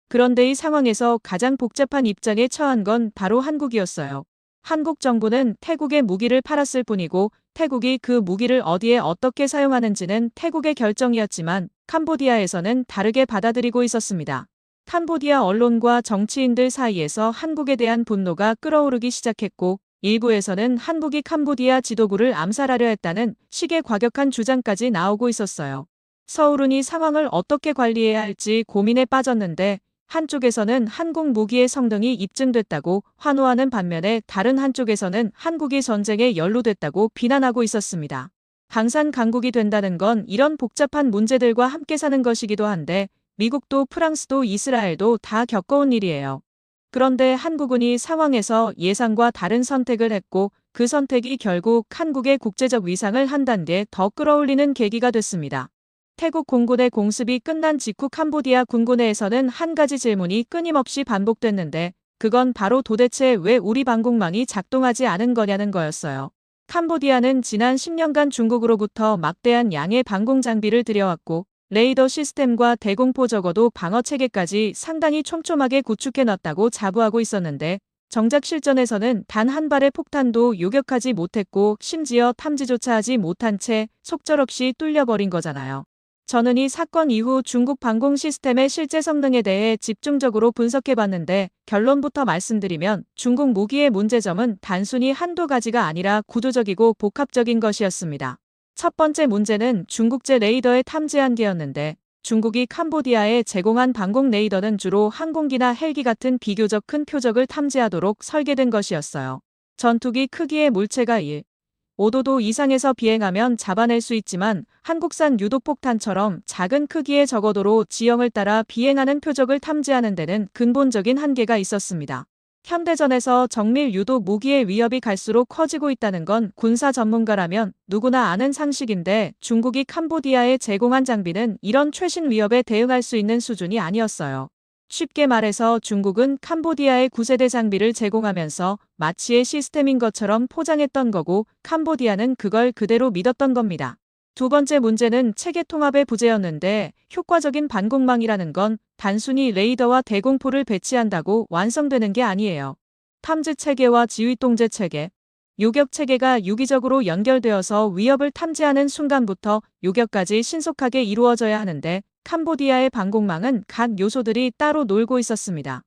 그런데 이 상황에서 가장 복잡한 입장에 처한 건 바로 한국이었어요. 한국 정부는 태국에 무기를 팔았을 뿐이고 태국이 그 무기를 어디에 어떻게 사용하는지는 태국의 결정이었지만 캄보디아에서는 다르게 받아들이고 있었습니다. 캄보디아 언론과 정치인들 사이에서 한국에 대한 분노가 끓어오르기 시작했고 일부에서는 한국이 캄보디아 지도부를 암살하려 했다는 식의 과격한 주장까지 나오고 있었어요. 서울은 이 상황을 어떻게 관리해야 할지 고민에 빠졌는데 한쪽에서는 한국 무기의 성능이 입증됐다고 환호하는 반면에 다른 한쪽에서는 한국이 전쟁에 연루됐다고 비난하고 있었습니다. 강산 강국이 된다는 건 이런 복잡한 문제들과 함께 사는 것이기도 한데 미국도 프랑스도 이스라엘도 다 겪어온 일이에요. 그런데 한국은 이 상황에서 예상과 다른 선택을 했고 그 선택이 결국 한국의 국제적 위상을 한 단계 더 끌어올리는 계기가 됐습니다. 태국 공군의 공습이 끝난 직후 캄보디아 군군내에서는 한 가지 질문이 끊임없이 반복됐는데 그건 바로 도대체 왜 우리 방공망이 작동하지 않은 거냐는 거였어요. 캄보디아는 지난 10년간 중국으로부터 막대한 양의 방공 장비를 들여왔고 레이더 시스템과 대공포 적어도 방어 체계까지 상당히 촘촘하게 구축해놨다고 자부하고 있었는데 정작 실전에서는 단 한 발의 폭탄도 요격하지 못했고 심지어 탐지조차 하지 못한 채 속절없이 뚫려버린 거잖아요. 저는 이 사건 이후 중국 방공 시스템의 실제 성능에 대해 집중적으로 분석해봤는데 결론부터 말씀드리면 중국 무기의 문제점은 단순히 한두 가지가 아니라 구조적이고 복합적인 것이었습니다. 첫 번째 문제는 중국제 레이더의 탐지 한계였는데 중국이 캄보디아에 제공한 방공 레이더는 주로 항공기나 헬기 같은 비교적 큰 표적을 탐지하도록 설계된 것이었어요. 전투기 크기의 물체가 5도 이상에서 비행하면 잡아낼 수 있지만 한국산 유도폭탄처럼 작은 크기의 저고도로 지형을 따라 비행하는 표적을 탐지하는 데는 근본적인 한계가 있었습니다. 현대전에서 정밀 유도 무기의 위협이 갈수록 커지고 있다는 건 군사 전문가라면 누구나 아는 상식인데 중국이 캄보디아에 제공한 장비는 이런 최신 위협에 대응할 수 있는 수준이 아니었어요. 쉽게 말해서 중국은 캄보디아에 9세대 장비를 제공하면서 마치의 시스템인 것처럼 포장했던 거고 캄보디아는 그걸 그대로 믿었던 겁니다. 두 번째 문제는 체계 통합의 부재였는데 효과적인 반공망이라는 건 단순히 레이더와 대공포를 배치한다고 완성되는 게 아니에요. 탐지 체계와 지휘 통제 체계, 요격 체계가 유기적으로 연결되어서 위협을 탐지하는 순간부터 요격까지 신속하게 이루어져야 하는데 캄보디아의 방공망은 각 요소들이 따로 놀고 있었습니다.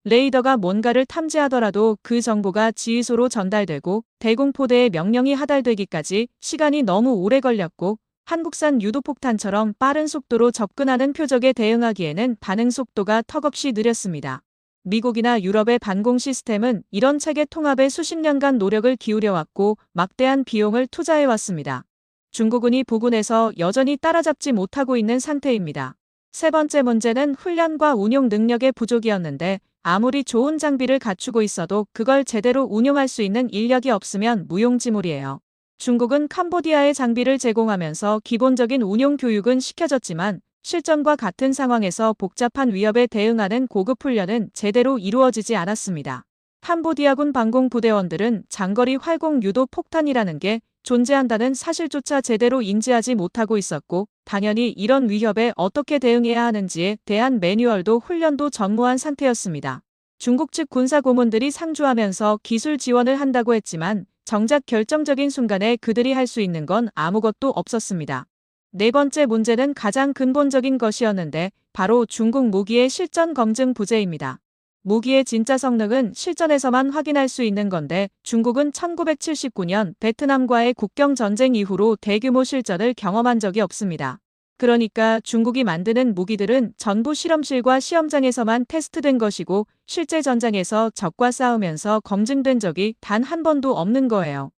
레이더가 뭔가를 탐지하더라도 그 정보가 지휘소로 전달되고 대공포대에 명령이 하달되기까지 시간이 너무 오래 걸렸고 한국산 유도폭탄처럼 빠른 속도로 접근하는 표적에 대응하기에는 반응 속도가 턱없이 느렸습니다. 미국이나 유럽의 반공 시스템은 이런 체계 통합에 수십 년간 노력을 기울여왔고 막대한 비용을 투자해왔습니다. 중국은 이 부분에서 여전히 따라잡지 못하고 있는 상태입니다. 세 번째 문제는 훈련과 운용 능력의 부족이었는데 아무리 좋은 장비를 갖추고 있어도 그걸 제대로 운용할 수 있는 인력이 없으면 무용지물이에요. 중국은 캄보디아에 장비를 제공하면서 기본적인 운용 교육은 시켜줬지만 실전과 같은 상황에서 복잡한 위협에 대응하는 고급 훈련은 제대로 이루어지지 않았습니다. 캄보디아군 방공부대원들은 장거리 활공 유도 폭탄이라는 게 존재한다는 사실조차 제대로 인지하지 못하고 있었고 당연히 이런 위협에 어떻게 대응해야 하는지에 대한 매뉴얼도 훈련도 전무한 상태였습니다. 중국 측 군사 고문들이 상주하면서 기술 지원을 한다고 했지만 정작 결정적인 순간에 그들이 할 수 있는 건 아무것도 없었습니다. 네 번째 문제는 가장 근본적인 것이었는데 바로 중국 무기의 실전 검증 부재입니다. 무기의 진짜 성능은 실전에서만 확인할 수 있는 건데 중국은 1979년 베트남과의 국경 전쟁 이후로 대규모 실전을 경험한 적이 없습니다. 그러니까 중국이 만드는 무기들은 전부 실험실과 시험장에서만 테스트된 것이고 실제 전장에서 적과 싸우면서 검증된 적이 단 한 번도 없는 거예요.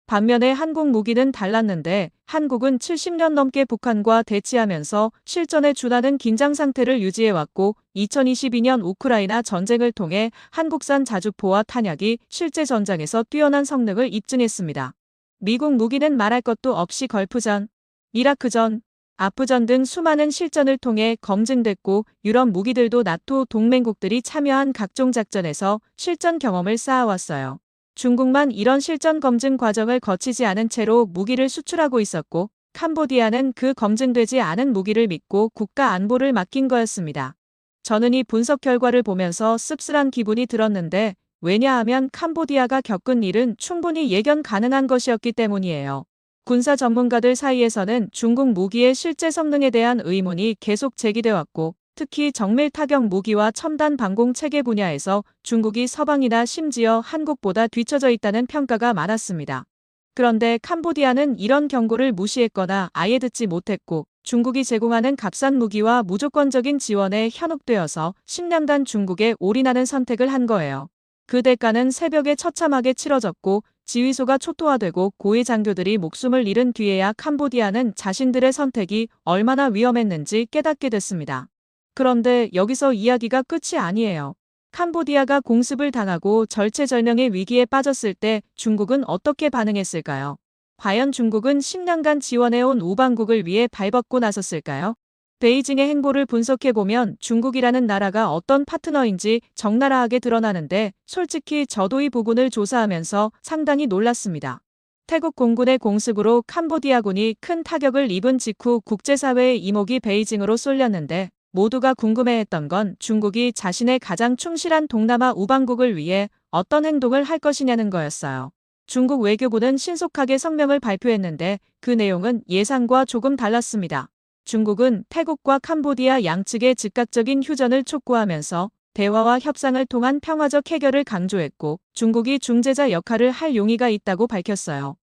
반면에 한국 무기는 달랐는데 한국은 70년 넘게 북한과 대치하면서 실전에 준하는 긴장 상태를 유지해왔고 2022년 우크라이나 전쟁을 통해 한국산 자주포와 탄약이 실제 전장에서 뛰어난 성능을 입증했습니다. 미국 무기는 말할 것도 없이 걸프전, 이라크전, 아프전 등 수많은 실전을 통해 검증됐고 유럽 무기들도 나토 동맹국들이 참여한 각종 작전에서 실전 경험을 쌓아왔어요. 중국만 이런 실전 검증 과정을 거치지 않은 채로 무기를 수출하고 있었고 캄보디아는 그 검증되지 않은 무기를 믿고 국가 안보를 맡긴 거였습니다. 저는 이 분석 결과를 보면서 씁쓸한 기분이 들었는데 왜냐하면 캄보디아가 겪은 일은 충분히 예견 가능한 것이었기 때문이에요. 군사 전문가들 사이에서는 중국 무기의 실제 성능에 대한 의문이 계속 제기돼 왔고 특히 정밀 타격 무기와 첨단 방공 체계 분야에서 중국이 서방이나 심지어 한국보다 뒤처져 있다는 평가가 많았습니다. 그런데 캄보디아는 이런 경고를 무시했거나 아예 듣지 못했고 중국이 제공하는 값싼 무기와 무조건적인 지원에 현혹되어서 10년간 중국에 올인하는 선택을 한 거예요. 그 대가는 새벽에 처참하게 치러졌고 지휘소가 초토화되고 고위 장교들이 목숨을 잃은 뒤에야 캄보디아는 자신들의 선택이 얼마나 위험했는지 깨닫게 됐습니다. 그런데 여기서 이야기가 끝이 아니에요. 캄보디아가 공습을 당하고 절체절명의 위기에 빠졌을 때 중국은 어떻게 반응했을까요? 과연 중국은 10년간 지원해온 우방국을 위해 발벗고 나섰을까요? 베이징의 행보를 분석해보면 중국이라는 나라가 어떤 파트너인지 적나라하게 드러나는데 솔직히 저도 이 부분을 조사하면서 상당히 놀랐습니다. 태국 공군의 공습으로 캄보디아군이 큰 타격을 입은 직후 국제사회의 이목이 베이징으로 쏠렸는데 모두가 궁금해했던 건 중국이 자신의 가장 충실한 동남아 우방국을 위해 어떤 행동을 할 것이냐는 거였어요. 중국 외교부는 신속하게 성명을 발표했는데 그 내용은 예상과 조금 달랐습니다. 중국은 태국과 캄보디아 양측의 즉각적인 휴전을 촉구하면서 대화와 협상을 통한 평화적 해결을 강조했고 중국이 중재자 역할을 할 용의가 있다고 밝혔어요.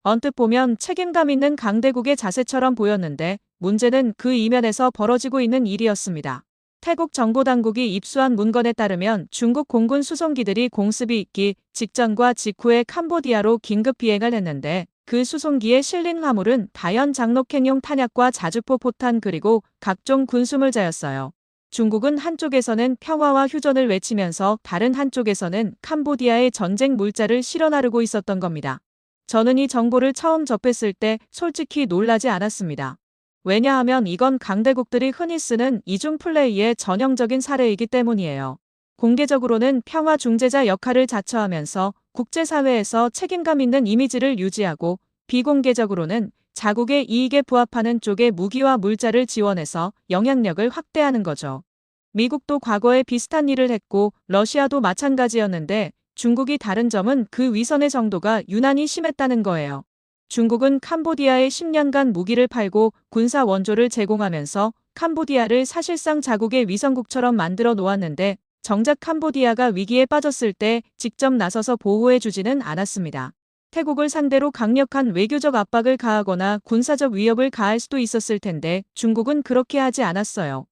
언뜻 보면 책임감 있는 강대국의 자세처럼 보였는데 문제는 그 이면에서 벌어지고 있는 일이었습니다. 태국 정보당국이 입수한 문건에 따르면 중국 공군 수송기들이 공습이 있기 직전과 직후에 캄보디아로 긴급 비행을 했는데 그 수송기에 실린 화물은 다연 장록행용 탄약과 자주포 포탄 그리고 각종 군수물자였어요. 중국은 한쪽에서는 평화와 휴전을 외치면서 다른 한쪽에서는 캄보디아의 전쟁 물자를 실어 나르고 있었던 겁니다. 저는 이 정보를 처음 접했을 때 솔직히 놀라지 않았습니다. 왜냐하면 이건 강대국들이 흔히 쓰는 이중 플레이의 전형적인 사례이기 때문이에요. 공개적으로는 평화 중재자 역할을 자처하면서 국제사회에서 책임감 있는 이미지를 유지하고 비공개적으로는 자국의 이익에 부합하는 쪽에 무기와 물자를 지원해서 영향력을 확대하는 거죠. 미국도 과거에 비슷한 일을 했고 러시아도 마찬가지였는데 중국이 다른 점은 그 위선의 정도가 유난히 심했다는 거예요. 중국은 캄보디아에 10년간 무기를 팔고 군사 원조를 제공하면서 캄보디아를 사실상 자국의 위성국처럼 만들어 놓았는데 정작 캄보디아가 위기에 빠졌을 때 직접 나서서 보호해주지는 않았습니다. 태국을 상대로 강력한 외교적 압박을 가하거나 군사적 위협을 가할 수도 있었을 텐데 중국은 그렇게 하지 않았어요.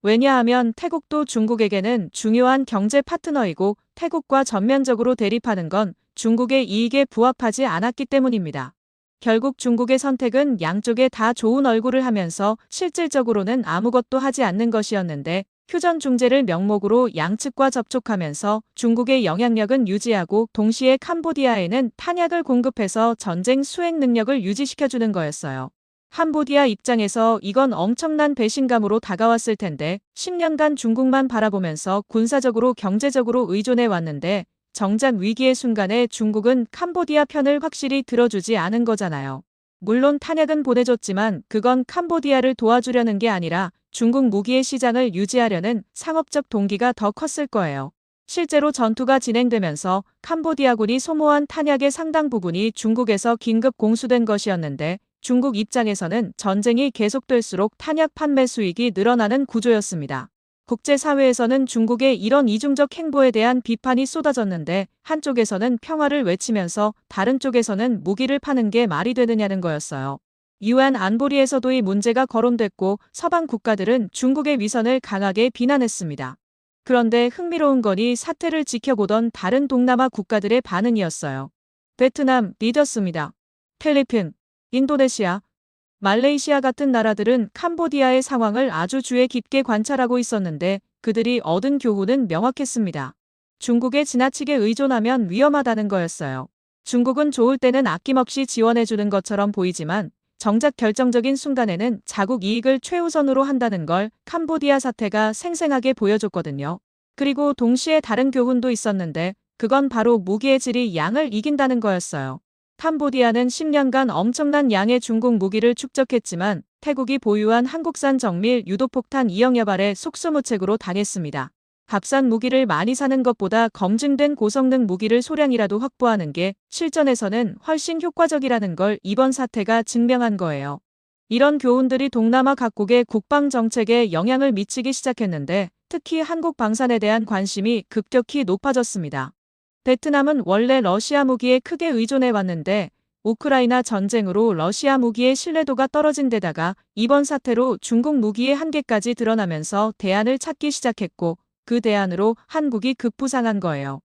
왜냐하면 태국도 중국에게는 중요한 경제 파트너이고 태국과 전면적으로 대립하는 건 중국의 이익에 부합하지 않았기 때문입니다. 결국 중국의 선택은 양쪽에 다 좋은 얼굴을 하면서 실질적으로는 아무것도 하지 않는 것이었는데 휴전 중재를 명목으로 양측과 접촉하면서 중국의 영향력은 유지하고 동시에 캄보디아에는 탄약을 공급해서 전쟁 수행 능력을 유지시켜주는 거였어요. 캄보디아 입장에서 이건 엄청난 배신감으로 다가왔을 텐데 10년간 중국만 바라보면서 군사적으로 경제적으로 의존해 왔는데 정작 위기의 순간에 중국은 캄보디아 편을 확실히 들어주지 않은 거잖아요. 물론 탄약은 보내줬지만 그건 캄보디아를 도와주려는 게 아니라 중국 무기의 시장을 유지하려는 상업적 동기가 더 컸을 거예요. 실제로 전투가 진행되면서 캄보디아군이 소모한 탄약의 상당 부분이 중국에서 긴급 공수된 것이었는데 중국 입장에서는 전쟁이 계속될수록 탄약 판매 수익이 늘어나는 구조였습니다. 국제사회에서는 중국의 이런 이중적 행보에 대한 비판이 쏟아졌는데 한쪽에서는 평화를 외치면서 다른 쪽에서는 무기를 파는 게 말이 되느냐는 거였어요. 유엔 안보리에서도 이 문제가 거론됐고 서방 국가들은 중국의 위선을 강하게 비난했습니다. 그런데 흥미로운 건 이 사태를 지켜보던 다른 동남아 국가들의 반응이었어요. 베트남 리더스입니다. 필리핀, 인도네시아, 말레이시아 같은 나라들은 캄보디아의 상황을 아주 주의 깊게 관찰하고 있었는데 그들이 얻은 교훈은 명확했습니다. 중국에 지나치게 의존하면 위험하다는 거였어요. 중국은 좋을 때는 아낌없이 지원해주는 것처럼 보이지만 정작 결정적인 순간에는 자국 이익을 최우선으로 한다는 걸 캄보디아 사태가 생생하게 보여줬거든요. 그리고 동시에 다른 교훈도 있었는데 그건 바로 무기의 질이 양을 이긴다는 거였어요. 캄보디아는 10년간 엄청난 양의 중국 무기를 축적했지만 태국이 보유한 한국산 정밀 유도폭탄 200여 발의 속수무책으로 당했습니다. 값싼 무기를 많이 사는 것보다 검증된 고성능 무기를 소량이라도 확보하는 게 실전에서는 훨씬 효과적이라는 걸 이번 사태가 증명한 거예요. 이런 교훈들이 동남아 각국의 국방 정책에 영향을 미치기 시작했는데 특히 한국 방산에 대한 관심이 급격히 높아졌습니다. 베트남은 원래 러시아 무기에 크게 의존해 왔는데 우크라이나 전쟁으로 러시아 무기의 신뢰도가 떨어진 데다가 이번 사태로 중국 무기의 한계까지 드러나면서 대안을 찾기 시작했고 그 대안으로 한국이 급부상한 거예요.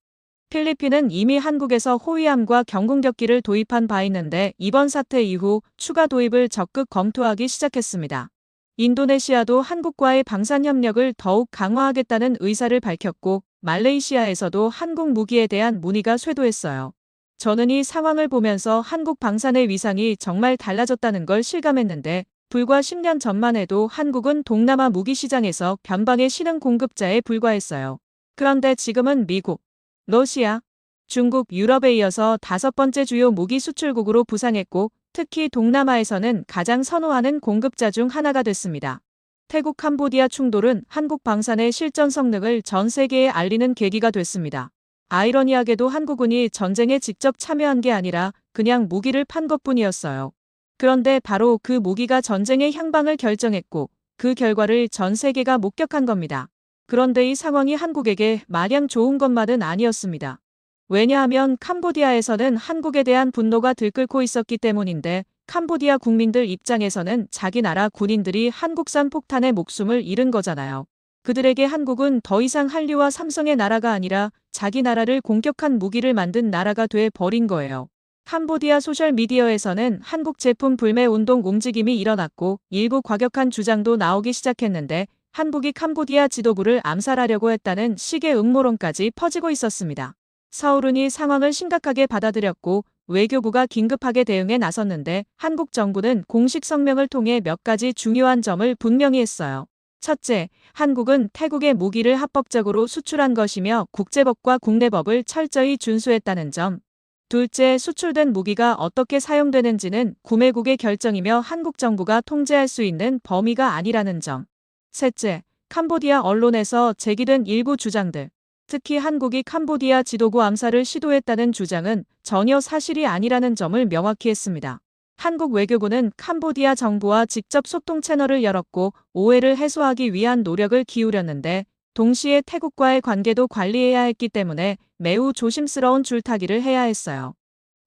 필리핀은 이미 한국에서 호위함과 경공격기를 도입한 바 있는데 이번 사태 이후 추가 도입을 적극 검토하기 시작했습니다. 인도네시아도 한국과의 방산 협력을 더욱 강화하겠다는 의사를 밝혔고 말레이시아에서도 한국 무기에 대한 문의가 쇄도했어요. 저는 이 상황을 보면서 한국 방산의 위상이 정말 달라졌다는 걸 실감했는데 불과 10년 전만 해도 한국은 동남아 무기 시장에서 변방의 신흥 공급자에 불과했어요. 그런데 지금은 미국, 러시아, 중국, 유럽에 이어서 5번째 주요 무기 수출국으로 부상했고 특히 동남아에서는 가장 선호하는 공급자 중 하나가 됐습니다. 태국 캄보디아 충돌은 한국 방산의 실전 성능을 전 세계에 알리는 계기가 됐습니다. 아이러니하게도 한국군이 전쟁에 직접 참여한 게 아니라 그냥 무기를 판 것뿐이었어요. 그런데 바로 그 무기가 전쟁의 향방을 결정했고 그 결과를 전 세계가 목격한 겁니다. 그런데 이 상황이 한국에게 마냥 좋은 것만은 아니었습니다. 왜냐하면 캄보디아에서는 한국에 대한 분노가 들끓고 있었기 때문인데 캄보디아 국민들 입장에서는 자기 나라 군인들이 한국산 폭탄에 목숨을 잃은 거잖아요. 그들에게 한국은 더 이상 한류와 삼성의 나라가 아니라 자기 나라를 공격한 무기를 만든 나라가 돼 버린 거예요. 캄보디아 소셜미디어에서는 한국 제품 불매 운동 움직임이 일어났고 일부 과격한 주장도 나오기 시작했는데 한국이 캄보디아 지도부를 암살하려고 했다는 식의 음모론까지 퍼지고 있었습니다. 서울은 이 상황을 심각하게 받아들였고 외교부가 긴급하게 대응에 나섰는데 한국 정부는 공식 성명을 통해 몇 가지 중요한 점을 분명히 했어요. 첫째, 한국은 태국에 무기를 합법적으로 수출한 것이며 국제법과 국내법을 철저히 준수했다는 점. 둘째, 수출된 무기가 어떻게 사용되는지는 구매국의 결정이며 한국 정부가 통제할 수 있는 범위가 아니라는 점. 셋째, 캄보디아 언론에서 제기된 일부 주장들. 특히 한국이 캄보디아 지도부 암살을 시도했다는 주장은 전혀 사실이 아니라는 점을 명확히 했습니다. 한국 외교부는 캄보디아 정부와 직접 소통 채널을 열었고 오해를 해소하기 위한 노력을 기울였는데 동시에 태국과의 관계도 관리해야 했기 때문에 매우 조심스러운 줄타기를 해야 했어요.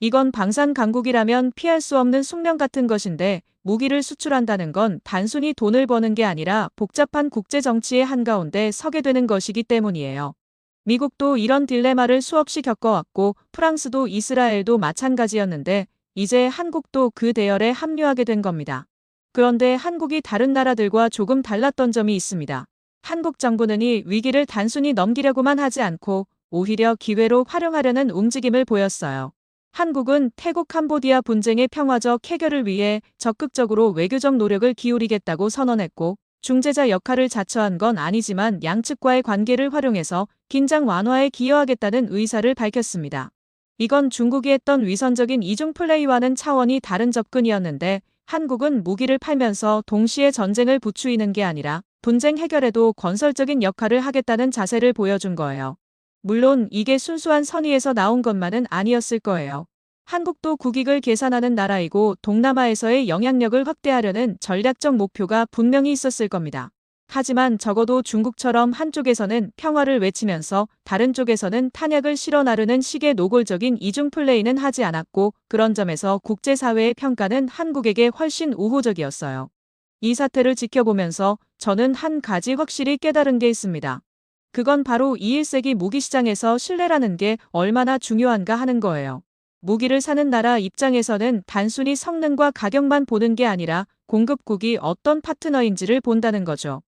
이건 방산 강국이라면 피할 수 없는 숙명 같은 것인데 무기를 수출한다는 건 단순히 돈을 버는 게 아니라 복잡한 국제 정치의 한가운데 서게 되는 것이기 때문이에요. 미국도 이런 딜레마를 수없이 겪어왔고 프랑스도 이스라엘도 마찬가지였는데 이제 한국도 그 대열에 합류하게 된 겁니다. 그런데 한국이 다른 나라들과 조금 달랐던 점이 있습니다. 한국 정부는 이 위기를 단순히 넘기려고만 하지 않고 오히려 기회로 활용하려는 움직임을 보였어요. 한국은 태국 캄보디아 분쟁의 평화적 해결을 위해 적극적으로 외교적 노력을 기울이겠다고 선언했고 중재자 역할을 자처한 건 아니지만 양측과의 관계를 활용해서 긴장 완화에 기여하겠다는 의사를 밝혔습니다. 이건 중국이 했던 위선적인 이중 플레이와는 차원이 다른 접근이었는데 한국은 무기를 팔면서 동시에 전쟁을 부추기는 게 아니라 분쟁 해결에도 건설적인 역할을 하겠다는 자세를 보여준 거예요. 물론 이게 순수한 선의에서 나온 것만은 아니었을 거예요. 한국도 국익을 계산하는 나라이고 동남아에서의 영향력을 확대하려는 전략적 목표가 분명히 있었을 겁니다. 하지만 적어도 중국처럼 한쪽에서는 평화를 외치면서 다른 쪽에서는 탄약을 실어 나르는 식의 노골적인 이중 플레이는 하지 않았고 그런 점에서 국제사회의 평가는 한국에게 훨씬 우호적이었어요. 이 사태를 지켜보면서 저는 한 가지 확실히 깨달은 게 있습니다. 그건 바로 21세기 무기 시장에서 신뢰라는 게 얼마나 중요한가 하는 거예요. 무기를 사는 나라 입장에서는 단순히 성능과 가격만 보는 게 아니라 공급국이 어떤 파트너인지를 본다는 거죠.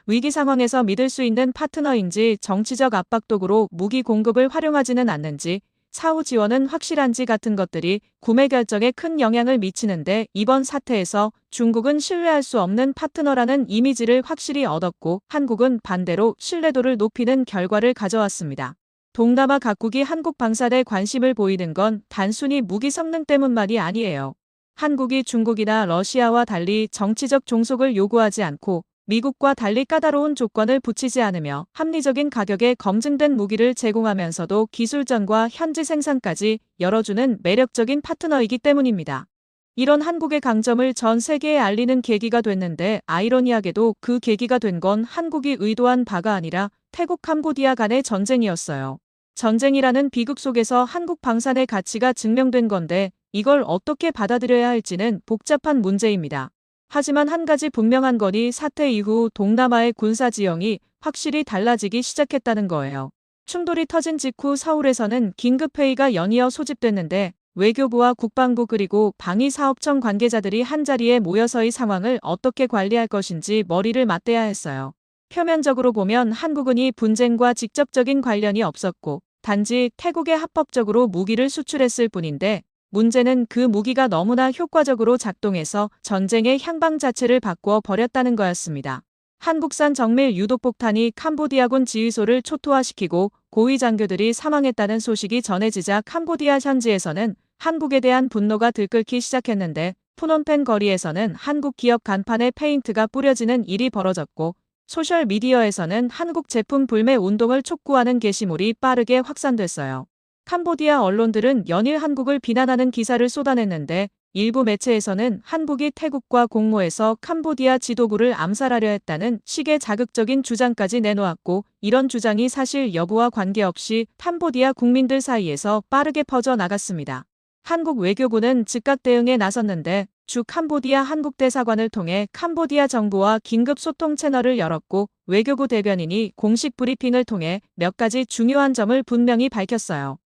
위기 상황에서 믿을 수 있는 파트너인지 정치적 압박독으로 무기 공급을 활용하지는 않는지 사후 지원은 확실한지 같은 것들이 구매 결정에 큰 영향을 미치는데 이번 사태에서 중국은 신뢰할 수 없는 파트너라는 이미지를 확실히 얻었고 한국은 반대로 신뢰도를 높이는 결과를 가져왔습니다. 동남아 각국이 한국 방산에 관심을 보이는 건 단순히 무기 성능 때문만이 아니에요. 한국이 중국이나 러시아와 달리 정치적 종속을 요구하지 않고 미국과 달리 까다로운 조건을 붙이지 않으며 합리적인 가격에 검증된 무기를 제공하면서도 기술전과 현지 생산까지 열어주는 매력적인 파트너이기 때문입니다. 이런 한국의 강점을 전 세계에 알리는 계기가 됐는데 아이러니하게도 그 계기가 된 건 한국이 의도한 바가 아니라 태국 캄보디아 간의 전쟁이었어요. 전쟁이라는 비극 속에서 한국 방산의 가치가 증명된 건데 이걸 어떻게 받아들여야 할지는 복잡한 문제입니다. 하지만 한 가지 분명한 거니 사태 이후 동남아의 군사 지형이 확실히 달라지기 시작했다는 거예요. 충돌이 터진 직후 서울에서는 긴급회의가 연이어 소집됐는데 외교부와 국방부 그리고 방위사업청 관계자들이 한자리에 모여서 이 상황을 어떻게 관리할 것인지 머리를 맞대야 했어요. 표면적으로 보면 한국은 이 분쟁과 직접적인 관련이 없었고 단지 태국에 합법적으로 무기를 수출했을 뿐인데 문제는 그 무기가 너무나 효과적으로 작동해서 전쟁의 향방 자체를 바꾸어 버렸다는 거였습니다. 한국산 정밀 유독폭탄이 캄보디아군 지휘소를 초토화시키고 고위 장교들이 사망했다는 소식이 전해지자 캄보디아 현지에서는 한국에 대한 분노가 들끓기 시작했는데 푸놈펜 거리에서는 한국 기업 간판에 페인트가 뿌려지는 일이 벌어졌고 소셜미디어에서는 한국 제품 불매 운동을 촉구하는 게시물이 빠르게 확산됐어요. 캄보디아 언론들은 연일 한국을 비난하는 기사를 쏟아냈는데 일부 매체에서는 한국이 태국과 공모해서 캄보디아 지도부를 암살하려 했다는 식의 자극적인 주장까지 내놓았고 이런 주장이 사실 여부와 관계없이 캄보디아 국민들 사이에서 빠르게 퍼져나갔습니다. 한국 외교부는 즉각 대응에 나섰는데 주 캄보디아 한국 대사관을 통해 캄보디아 정부와 긴급 소통 채널을 열었고 외교부 대변인이 공식 브리핑을 통해 몇 가지 중요한 점을 분명히 밝혔어요.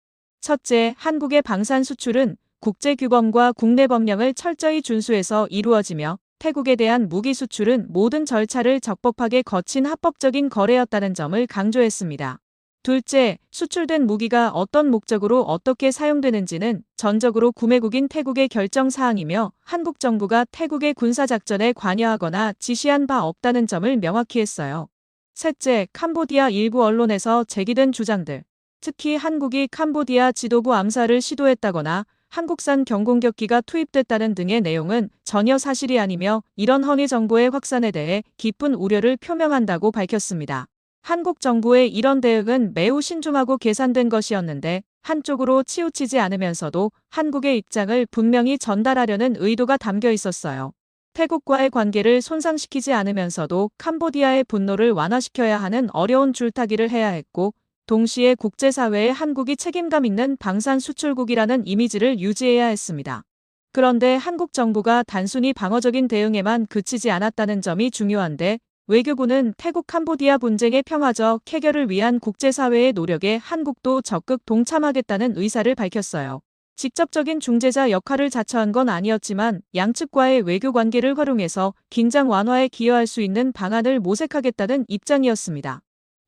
첫째, 한국의 방산 수출은 국제규범과 국내 법령을 철저히 준수해서 이루어지며 태국에 대한 무기 수출은 모든 절차를 적법하게 거친 합법적인 거래였다는 점을 강조했습니다. 둘째, 수출된 무기가 어떤 목적으로 어떻게 사용되는지는 전적으로 구매국인 태국의 결정 사항이며 한국 정부가 태국의 군사작전에 관여하거나 지시한 바 없다는 점을 명확히 했어요. 셋째, 캄보디아 일부 언론에서 제기된 주장들, 특히 한국이 캄보디아 지도부 암살을 시도했다거나 한국산 경공격기가 투입됐다는 등의 내용은 전혀 사실이 아니며 이런 허위 정보의 확산에 대해 깊은 우려를 표명한다고 밝혔습니다. 한국 정부의 이런 대응은 매우 신중하고 계산된 것이었는데 한쪽으로 치우치지 않으면서도 한국의 입장을 분명히 전달하려는 의도가 담겨 있었어요. 태국과의 관계를 손상시키지 않으면서도 캄보디아의 분노를 완화시켜야 하는 어려운 줄타기를 해야 했고 동시에 국제사회에 한국이 책임감 있는 방산 수출국이라는 이미지를 유지해야 했습니다. 그런데 한국 정부가 단순히 방어적인 대응에만 그치지 않았다는 점이 중요한데 외교부는 태국 캄보디아 분쟁의 평화적 해결을 위한 국제사회의 노력에 한국도 적극 동참하겠다는 의사를 밝혔어요. 직접적인 중재자 역할을 자처한 건 아니었지만 양측과의 외교 관계를 활용해서 긴장 완화에 기여할 수 있는 방안을 모색하겠다는 입장이었습니다.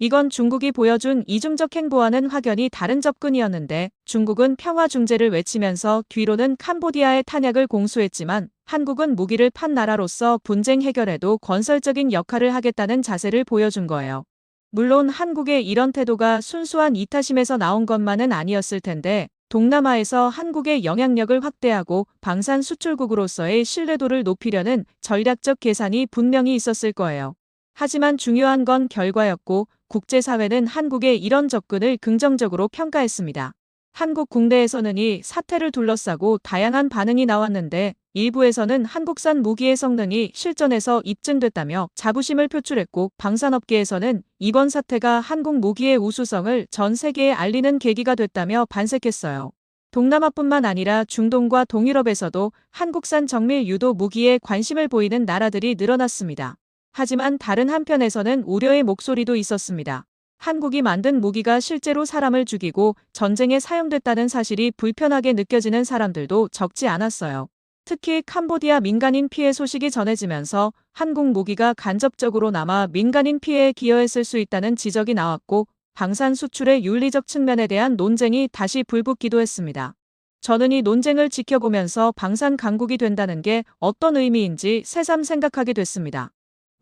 이건 중국이 보여준 이중적 행보와는 확연히 다른 접근이었는데 중국은 평화 중재를 외치면서 뒤로는 캄보디아의 탄약을 공수했지만 한국은 무기를 판 나라로서 분쟁 해결에도 건설적인 역할을 하겠다는 자세를 보여준 거예요. 물론 한국의 이런 태도가 순수한 이타심에서 나온 것만은 아니었을 텐데 동남아에서 한국의 영향력을 확대하고 방산 수출국으로서의 신뢰도를 높이려는 전략적 계산이 분명히 있었을 거예요. 하지만 중요한 건 결과였고 국제사회는 한국의 이런 접근을 긍정적으로 평가했습니다. 한국 국내에서는 이 사태를 둘러싸고 다양한 반응이 나왔는데 일부에서는 한국산 무기의 성능이 실전에서 입증됐다며 자부심을 표출했고 방산업계에서는 이번 사태가 한국 무기의 우수성을 전 세계에 알리는 계기가 됐다며 반색했어요. 동남아뿐만 아니라 중동과 동유럽에서도 한국산 정밀 유도 무기에 관심을 보이는 나라들이 늘어났습니다. 하지만 다른 한편에서는 우려의 목소리도 있었습니다. 한국이 만든 무기가 실제로 사람을 죽이고 전쟁에 사용됐다는 사실이 불편하게 느껴지는 사람들도 적지 않았어요. 특히 캄보디아 민간인 피해 소식이 전해지면서 한국 무기가 간접적으로 남아 민간인 피해에 기여했을 수 있다는 지적이 나왔고 방산 수출의 윤리적 측면에 대한 논쟁이 다시 불붙기도 했습니다. 저는 이 논쟁을 지켜보면서 방산 강국이 된다는 게 어떤 의미인지 새삼 생각하게 됐습니다.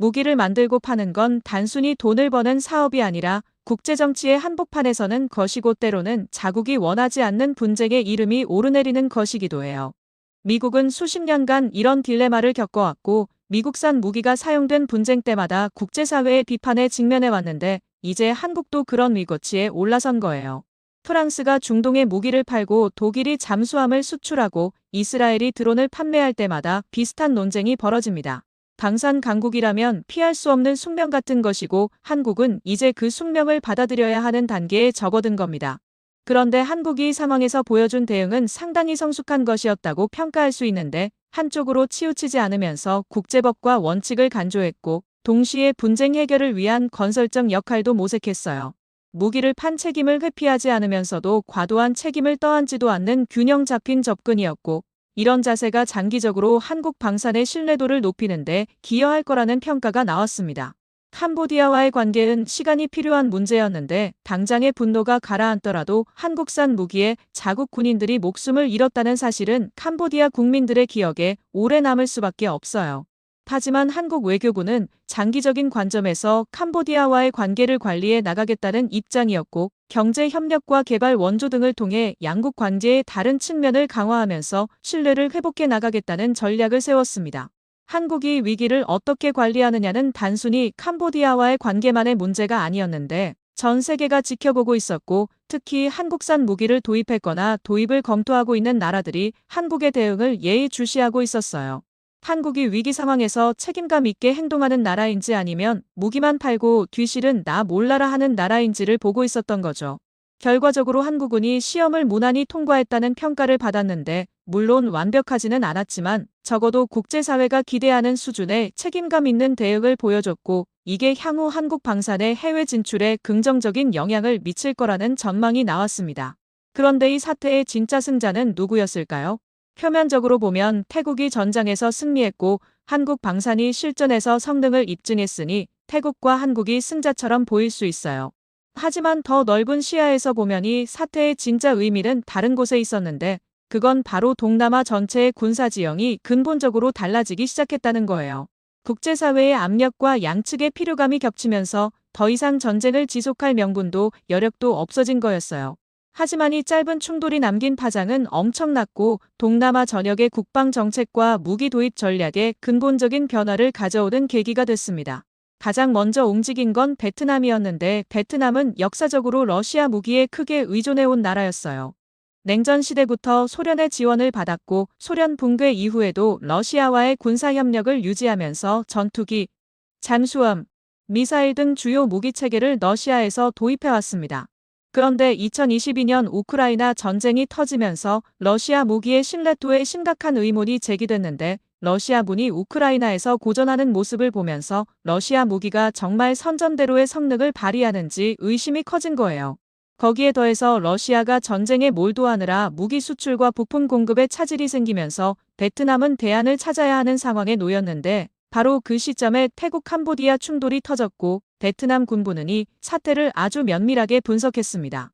무기를 만들고 파는 건 단순히 돈을 버는 사업이 아니라 국제정치의 한복판에서는 것이고 때로는 자국이 원하지 않는 분쟁의 이름이 오르내리는 것이기도 해요. 미국은 수십 년간 이런 딜레마를 겪어왔고 미국산 무기가 사용된 분쟁 때마다 국제사회의 비판에 직면해왔는데 이제 한국도 그런 위거치에 올라선 거예요. 프랑스가 중동에 무기를 팔고 독일이 잠수함을 수출하고 이스라엘이 드론을 판매할 때마다 비슷한 논쟁이 벌어집니다. 방산 강국이라면 피할 수 없는 숙명 같은 것이고 한국은 이제 그 숙명을 받아들여야 하는 단계에 접어든 겁니다. 그런데 한국이 이 상황에서 보여준 대응은 상당히 성숙한 것이었다고 평가할 수 있는데 한쪽으로 치우치지 않으면서 국제법과 원칙을 간조했고 동시에 분쟁 해결을 위한 건설적 역할도 모색했어요. 무기를 판 책임을 회피하지 않으면서도 과도한 책임을 떠안지도 않는 균형 잡힌 접근이었고, 이런 자세가 장기적으로 한국 방산의 신뢰도를 높이는 데 기여할 거라는 평가가 나왔습니다. 캄보디아와의 관계는 시간이 필요한 문제였는데 당장의 분노가 가라앉더라도 한국산 무기에 자국 군인들이 목숨을 잃었다는 사실은 캄보디아 국민들의 기억에 오래 남을 수밖에 없어요. 하지만 한국 외교부는 장기적인 관점에서 캄보디아와의 관계를 관리해 나가겠다는 입장이었고, 경제 협력과 개발 원조 등을 통해 양국 관계의 다른 측면을 강화하면서 신뢰를 회복해 나가겠다는 전략을 세웠습니다. 한국이 위기를 어떻게 관리하느냐는 단순히 캄보디아와의 관계만의 문제가 아니었는데 전 세계가 지켜보고 있었고, 특히 한국산 무기를 도입했거나 도입을 검토하고 있는 나라들이 한국의 대응을 예의주시하고 있었어요. 한국이 위기 상황에서 책임감 있게 행동하는 나라인지 아니면 무기만 팔고 뒤실은 나 몰라라 하는 나라인지를 보고 있었던 거죠. 결과적으로 한국군이 시험을 무난히 통과했다는 평가를 받았는데, 물론 완벽하지는 않았지만 적어도 국제사회가 기대하는 수준의 책임감 있는 대응을 보여줬고, 이게 향후 한국 방산의 해외 진출에 긍정적인 영향을 미칠 거라는 전망이 나왔습니다. 그런데 이 사태의 진짜 승자는 누구였을까요? 표면적으로 보면 태국이 전장에서 승리했고 한국 방산이 실전에서 성능을 입증했으니 태국과 한국이 승자처럼 보일 수 있어요. 하지만 더 넓은 시야에서 보면 이 사태의 진짜 의미는 다른 곳에 있었는데, 그건 바로 동남아 전체의 군사 지형이 근본적으로 달라지기 시작했다는 거예요. 국제사회의 압력과 양측의 피로감이 겹치면서 더 이상 전쟁을 지속할 명분도 여력도 없어진 거였어요. 하지만 이 짧은 충돌이 남긴 파장은 엄청났고, 동남아 전역의 국방 정책과 무기 도입 전략에 근본적인 변화를 가져오는 계기가 됐습니다. 가장 먼저 움직인 건 베트남이었는데, 베트남은 역사적으로 러시아 무기에 크게 의존해온 나라였어요. 냉전 시대부터 소련의 지원을 받았고, 소련 붕괴 이후에도 러시아와의 군사협력을 유지하면서 전투기, 잠수함, 미사일 등 주요 무기 체계를 러시아에서 도입해왔습니다. 그런데 2022년 우크라이나 전쟁이 터지면서 러시아 무기의 신뢰도에 심각한 의문이 제기됐는데, 러시아군이 우크라이나에서 고전하는 모습을 보면서 러시아 무기가 정말 선전대로의 성능을 발휘하는지 의심이 커진 거예요. 거기에 더해서 러시아가 전쟁에 몰두하느라 무기 수출과 부품 공급에 차질이 생기면서 베트남은 대안을 찾아야 하는 상황에 놓였는데, 바로 그 시점에 태국 캄보디아 충돌이 터졌고 베트남 군부는 이 사태를 아주 면밀하게 분석했습니다.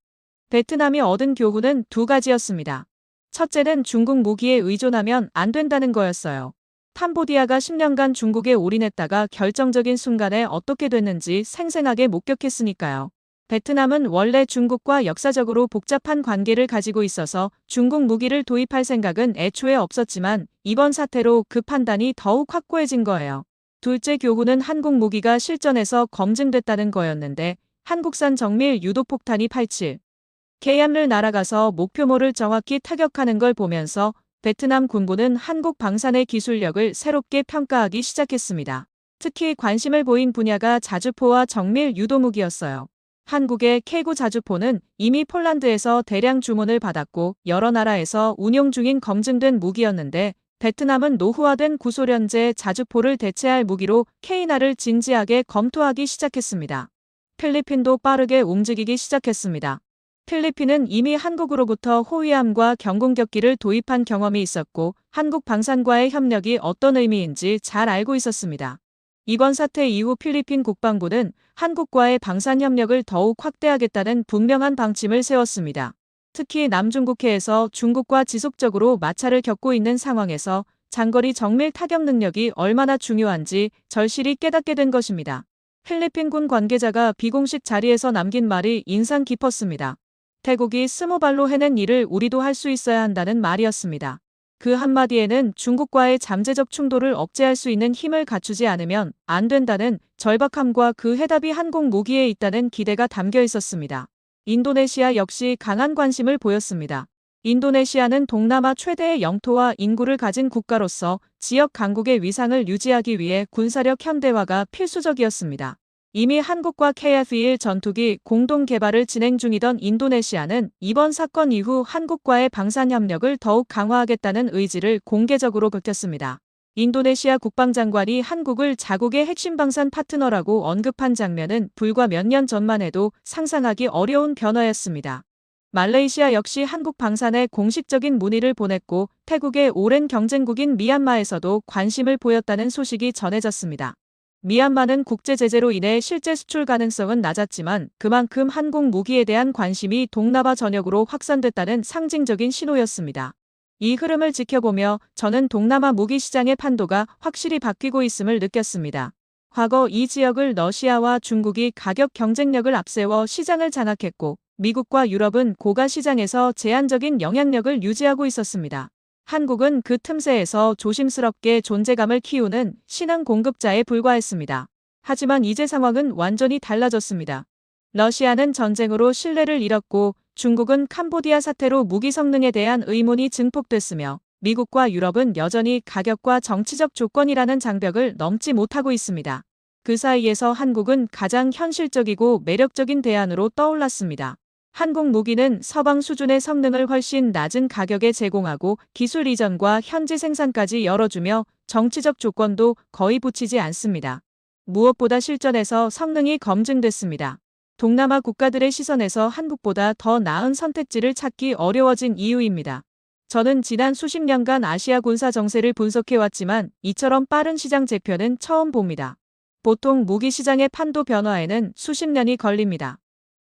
베트남이 얻은 교훈은 두 가지였습니다. 첫째는 중국 무기에 의존하면 안 된다는 거였어요. 캄보디아가 10년간 중국에 올인했다가 결정적인 순간에 어떻게 됐는지 생생하게 목격했으니까요. 베트남은 원래 중국과 역사적으로 복잡한 관계를 가지고 있어서 중국 무기를 도입할 생각은 애초에 없었지만 이번 사태로 그 판단이 더욱 확고해진 거예요. 둘째 교훈은 한국 무기가 실전에서 검증됐다는 거였는데, 한국산 정밀 유도폭탄이 87km를 날아가서 목표물을 정확히 타격하는 걸 보면서 베트남 군부는 한국 방산의 기술력을 새롭게 평가하기 시작했습니다. 특히 관심을 보인 분야가 자주포와 정밀 유도무기였어요. 한국의 K9 자주포는 이미 폴란드에서 대량 주문을 받았고 여러 나라에서 운용 중인 검증된 무기였는데, 베트남은 노후화된 구소련제 자주포를 대체할 무기로 K9를 진지하게 검토하기 시작했습니다. 필리핀도 빠르게 움직이기 시작했습니다. 필리핀은 이미 한국으로부터 호위함과 경공격기를 도입한 경험이 있었고 한국 방산과의 협력이 어떤 의미인지 잘 알고 있었습니다. 이번 사태 이후 필리핀 국방부는 한국과의 방산 협력을 더욱 확대하겠다는 분명한 방침을 세웠습니다. 특히 남중국해에서 중국과 지속적으로 마찰을 겪고 있는 상황에서 장거리 정밀 타격 능력이 얼마나 중요한지 절실히 깨닫게 된 것입니다. 필리핀 군 관계자가 비공식 자리에서 남긴 말이 인상 깊었습니다. 태국이 스모발로 해낸 일을 우리도 할 수 있어야 한다는 말이었습니다. 그 한마디에는 중국과의 잠재적 충돌을 억제할 수 있는 힘을 갖추지 않으면 안 된다는 절박함과 그 해답이 한국 무기에 있다는 기대가 담겨 있었습니다. 인도네시아 역시 강한 관심을 보였습니다. 인도네시아는 동남아 최대의 영토와 인구를 가진 국가로서 지역 강국의 위상을 유지하기 위해 군사력 현대화가 필수적이었습니다. 이미 한국과 KF-21 전투기 공동 개발을 진행 중이던 인도네시아는 이번 사건 이후 한국과의 방산 협력을 더욱 강화하겠다는 의지를 공개적으로 밝혔습니다. 인도네시아 국방장관이 한국을 자국의 핵심 방산 파트너라고 언급한 장면은 불과 몇 년 전만 해도 상상하기 어려운 변화였습니다. 말레이시아 역시 한국 방산에 공식적인 문의를 보냈고 태국의 오랜 경쟁국인 미얀마에서도 관심을 보였다는 소식이 전해졌습니다. 미얀마는 국제 제재로 인해 실제 수출 가능성은 낮았지만 그만큼 한국 무기에 대한 관심이 동남아 전역으로 확산됐다는 상징적인 신호였습니다. 이 흐름을 지켜보며 저는 동남아 무기 시장의 판도가 확실히 바뀌고 있음을 느꼈습니다. 과거 이 지역을 러시아와 중국이 가격 경쟁력을 앞세워 시장을 장악했고 미국과 유럽은 고가 시장에서 제한적인 영향력을 유지하고 있었습니다. 한국은 그 틈새에서 조심스럽게 존재감을 키우는 신흥 공급자에 불과했습니다. 하지만 이제 상황은 완전히 달라졌습니다. 러시아는 전쟁으로 신뢰를 잃었고 중국은 캄보디아 사태로 무기 성능에 대한 의문이 증폭됐으며 미국과 유럽은 여전히 가격과 정치적 조건이라는 장벽을 넘지 못하고 있습니다. 그 사이에서 한국은 가장 현실적이고 매력적인 대안으로 떠올랐습니다. 한국 무기는 서방 수준의 성능을 훨씬 낮은 가격에 제공하고 기술 이전과 현지 생산까지 열어주며 정치적 조건도 거의 붙이지 않습니다. 무엇보다 실전에서 성능이 검증됐습니다. 동남아 국가들의 시선에서 한국보다 더 나은 선택지를 찾기 어려워진 이유입니다. 저는 지난 수십 년간 아시아 군사 정세를 분석해왔지만 이처럼 빠른 시장 재편은 처음 봅니다. 보통 무기 시장의 판도 변화에는 수십 년이 걸립니다.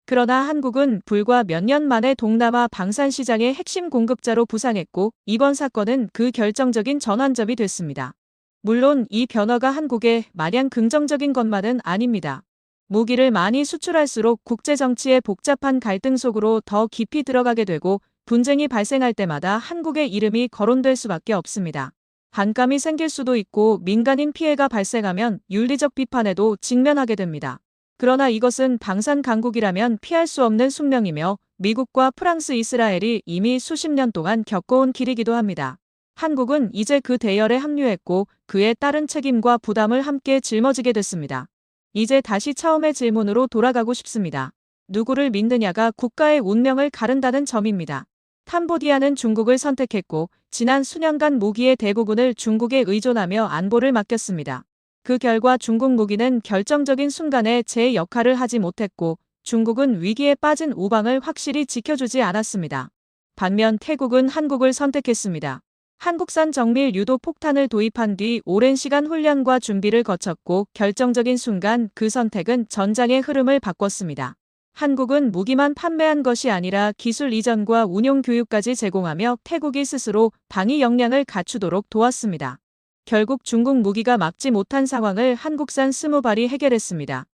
그러나 한국은 불과 몇 년 만에 동남아 방산 시장의 핵심 공급자로 부상했고 이번 사건은 그 결정적인 전환점이 됐습니다. 물론 이 변화가 한국에 마냥 긍정적인 것만은 아닙니다. 무기를 많이 수출할수록 국제정치의 복잡한 갈등 속으로 더 깊이 들어가게 되고 분쟁이 발생할 때마다 한국의 이름이 거론될 수밖에 없습니다. 반감이 생길 수도 있고 민간인 피해가 발생하면 윤리적 비판에도 직면하게 됩니다. 그러나 이것은 방산 강국이라면 피할 수 없는 숙명이며 미국과 프랑스, 이스라엘이 이미 수십 년 동안 겪어온 길이기도 합니다. 한국은 이제 그 대열에 합류했고 그에 따른 책임과 부담을 함께 짊어지게 됐습니다. 이제 다시 처음의 질문으로 돌아가고 싶습니다. 누구를 믿느냐가 국가의 운명을 가른다는 점입니다. 캄보디아는 중국을 선택했고 지난 수년간 무기의 대부분을 중국에 의존하며 안보를 맡겼습니다. 그 결과 중국 무기는 결정적인 순간에 제 역할을 하지 못했고 중국은 위기에 빠진 우방을 확실히 지켜주지 않았습니다. 반면 태국은 한국을 선택했습니다. 한국산 정밀 유도 폭탄을 도입한 뒤 오랜 시간 훈련과 준비를 거쳤고 결정적인 순간 그 선택은 전장의 흐름을 바꿨습니다. 한국은 무기만 판매한 것이 아니라 기술 이전과 운용 교육까지 제공하며 태국이 스스로 방위 역량을 갖추도록 도왔습니다. 결국 중국 무기가 막지 못한 상황을 한국산 20발이 해결했습니다.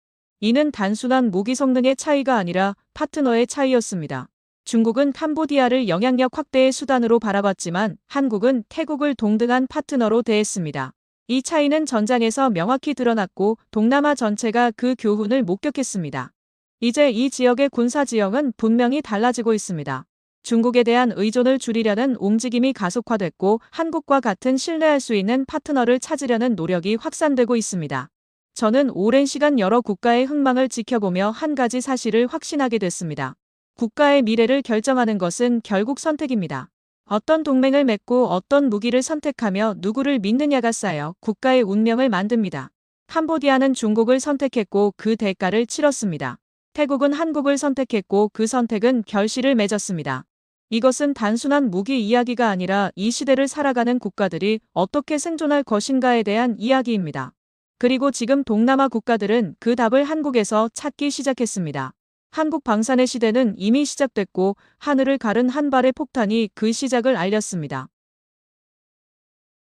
이는 단순한 무기 성능의 차이가 아니라 파트너의 차이였습니다. 중국은 캄보디아를 영향력 확대의 수단으로 바라봤지만 한국은 태국을 동등한 파트너로 대했습니다. 이 차이는 전장에서 명확히 드러났고 동남아 전체가 그 교훈을 목격했습니다. 이제 이 지역의 군사 지형은 분명히 달라지고 있습니다. 중국에 대한 의존을 줄이려는 움직임이 가속화됐고 한국과 같은 신뢰할 수 있는 파트너를 찾으려는 노력이 확산되고 있습니다. 저는 오랜 시간 여러 국가의 흥망을 지켜보며 한 가지 사실을 확신하게 됐습니다. 국가의 미래를 결정하는 것은 결국 선택입니다. 어떤 동맹을 맺고 어떤 무기를 선택하며 누구를 믿느냐가 쌓여 국가의 운명을 만듭니다. 캄보디아는 중국을 선택했고 그 대가를 치렀습니다. 태국은 한국을 선택했고 그 선택은 결실을 맺었습니다. 이것은 단순한 무기 이야기가 아니라 이 시대를 살아가는 국가들이 어떻게 생존할 것인가에 대한 이야기입니다. 그리고 지금 동남아 국가들은 그 답을 한국에서 찾기 시작했습니다. 한국 방산의 시대는 이미 시작됐고 하늘을 가른 한 발의 폭탄이 그 시작을 알렸습니다.